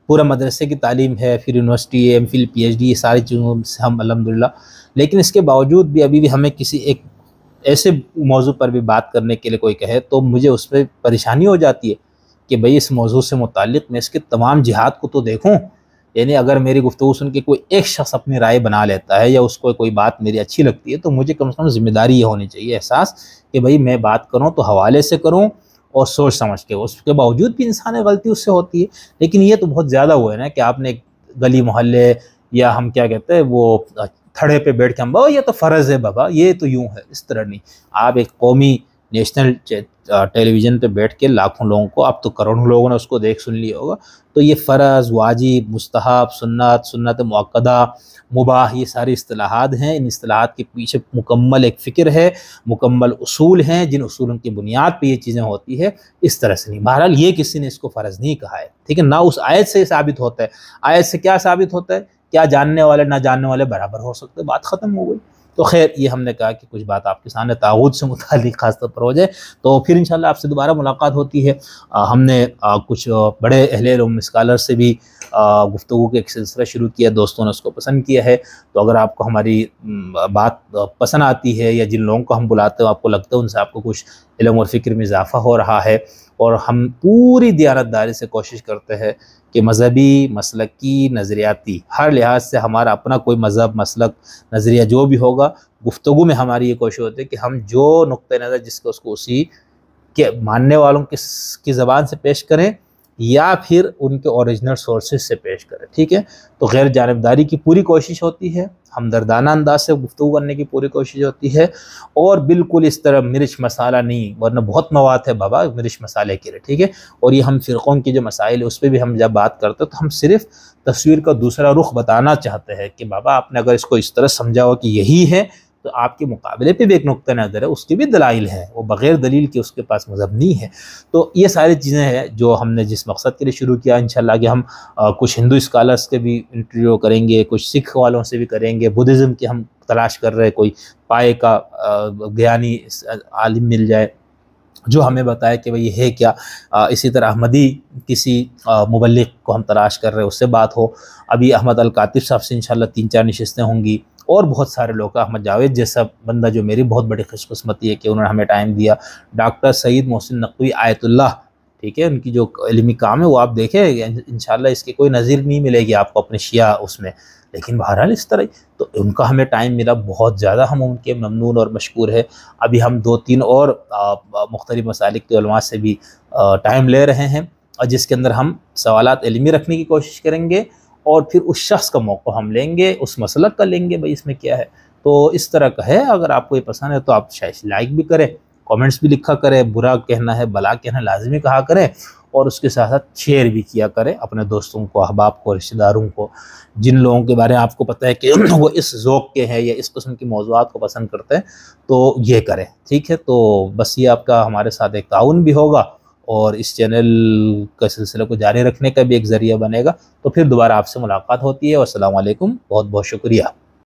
پورا مدرسے کی تعلیم ہے، پھر university, M Phil, P H D, یہ ساری چیزوں سے ہم الحمدللہ، لیکن اس کے باوجود بھی ابھی بھی ہمیں کسی ایک ایسے موضوع پر بھی بات کرنے کے لیے کوئی کہے تو مجھے اس پہ پریشانی ہو جاتی ہے کہ بھئی اس موضوع سے متعلق میں اس کے تمام جہات کو تو دیکھوں۔ یعنی اگر میری گفتگو سن کے کوئی ایک شخص اپنی رائے بنا لیتا ہے یا اس کو کوئی بات میری اچھی لگتی ہے تو مجھے کم سے کم ذمہ داری یہ ہونی چاہیے، احساس کہ بھئی میں بات کروں تو حوالے سے کروں اور سوچ سمجھ کے۔ اس کے باوجود بھی انسان غلطی اس سے ہوتی ہے، لیکن یہ تو بہت زیادہ ہوا ہے نا کہ آپ نے گلی محلے یا ہم کیا کہتے ہیں وہ تھڑے پہ بیٹھ کے ہم بابا یہ تو فرض ہے، بابا یہ تو یوں ہے، اس طرح نہیں۔ آپ ایک قومی نیشنل ٹیلی ویژن پہ بیٹھ کے لاکھوں لوگوں کو، اب تو کروڑوں لوگوں نے اس کو دیکھ سن لیا ہوگا، تو یہ فرض، واجب، مستحب، سنت، سنت مؤکدہ، مباح، یہ ساری اصطلاحات ہیں۔ ان اصطلاحات کے پیچھے مکمل ایک فکر ہے، مکمل اصول ہیں، جن اصولوں کی بنیاد پہ یہ چیزیں ہوتی ہے، اس طرح سے نہیں۔ بہرحال یہ کسی نے اس کو فرض نہیں کہا ہے، ٹھیک ہے؟ نہ اس آیت سے ثابت ہوتا ہے۔ آیت سے کیا ثابت ہوتا ہے؟ کیا جاننے والے نہ جاننے والے برابر ہو سکتے، بات ختم ہو گئی۔ تو خیر یہ ہم نے کہا کہ کچھ بات آپ کے سامنے طاغوت سے متعلق خاص طور پر ہو جائے، تو پھر انشاءاللہ آپ سے دوبارہ ملاقات ہوتی ہے۔ ہم نے کچھ بڑے اہل علم اسکالر سے بھی گفتگو کے ایک سلسلہ شروع کیا، دوستوں نے اس کو پسند کیا ہے۔ تو اگر آپ کو ہماری بات پسند آتی ہے یا جن لوگوں کو ہم بلاتے ہیں آپ کو لگتا ہے ان سے آپ کو کچھ علم اور فکر میں اضافہ ہو رہا ہے، اور ہم پوری دیانتداری سے کوشش کرتے ہیں کہ مذہبی، مسلکی، نظریاتی ہر لحاظ سے ہمارا اپنا کوئی مذہب، مسلک، نظریہ جو بھی ہوگا، گفتگو میں ہماری یہ کوشش ہوتی ہے کہ ہم جو نقطہ نظر جس کو اس کو اسی کے ماننے والوں کی زبان سے پیش کریں یا پھر ان کے اوریجنل سورسز سے پیش کریں، ٹھیک ہے؟ تو غیر جانبداری کی پوری کوشش ہوتی ہے، ہمدردانہ انداز سے گفتگو کرنے کی پوری کوشش ہوتی ہے، اور بالکل اس طرح مرچ مسالہ نہیں، ورنہ بہت مواد ہے بابا مرچ مسالے کے لیے، ٹھیک ہے؟ اور یہ ہم فرقوں کی جو مسائل ہے اس پہ بھی ہم جب بات کرتے ہیں تو ہم صرف تصویر کا دوسرا رخ بتانا چاہتے ہیں کہ بابا آپ نے اگر اس کو اس طرح سمجھا ہو کہ یہی ہے تو آپ کے مقابلے پہ بھی ایک نقطہ نظر ہے، اس کی بھی دلائل ہیں، وہ بغیر دلیل کے اس کے پاس مذہب نہیں ہے۔ تو یہ ساری چیزیں ہیں جو ہم نے جس مقصد کے لیے شروع کیا، انشاءاللہ کہ ہم کچھ ہندو اسکالرس کے بھی انٹرویو کریں گے، کچھ سکھ والوں سے بھی کریں گے، بدھزم کے ہم تلاش کر رہے کوئی پائے کا گیانی عالم مل جائے جو ہمیں بتائے کہ بھئی یہ ہے کیا۔ اسی طرح احمدی کسی مبلغ کو ہم تلاش کر رہے ہیں، اس سے بات ہو۔ ابھی احمد الکاتب صاحب سے انشاءاللہ 3-4 نشستیں ہوں گی، اور بہت سارے لوگ، احمد جاوید جیسا بندہ جو میری بہت بڑی خوش قسمتی ہے کہ انہوں نے ہمیں ٹائم دیا، ڈاکٹر سعید محسن نقوی آیت اللہ، ٹھیک ہے؟ ان کی جو علمی کام ہے وہ آپ دیکھیں، انشاءاللہ اس کی کوئی نظیر نہیں ملے گی آپ کو اپنے شیعہ اس میں، لیکن بہرحال اس طرح تو ان کا ہمیں ٹائم ملا، بہت زیادہ ہم ان کے ممنون اور مشکور ہے۔ ابھی ہم 2-3 اور مختلف مسالک کے علماء سے بھی ٹائم لے رہے ہیں، اور جس کے اندر ہم سوالات علمی رکھنے کی کوشش کریں گے، اور پھر اس شخص کا موقع ہم لیں گے، اس مسلک کا لیں گے، بھئی اس میں کیا ہے۔ تو اس طرح کا ہے، اگر آپ کو یہ پسند ہے تو آپ شاید لائک بھی کریں، کامنٹس بھی لکھا کریں، برا کہنا ہے، بلا کہنا لازمی کہا کریں، اور اس کے ساتھ ساتھ شیئر بھی کیا کریں اپنے دوستوں کو، احباب کو، رشتہ داروں کو، جن لوگوں کے بارے میں آپ کو پتہ ہے کہ وہ اس ذوق کے ہیں یا اس قسم کی موضوعات کو پسند کرتے ہیں، تو یہ کریں، ٹھیک ہے؟ تو بس یہ آپ کا ہمارے ساتھ ایک تعاون بھی ہوگا اور اس چینل کا سلسلے کو جاری رکھنے کا بھی ایک ذریعہ بنے گا۔ تو پھر دوبارہ آپ سے ملاقات ہوتی ہے، والسلام علیکم، بہت بہت شکریہ۔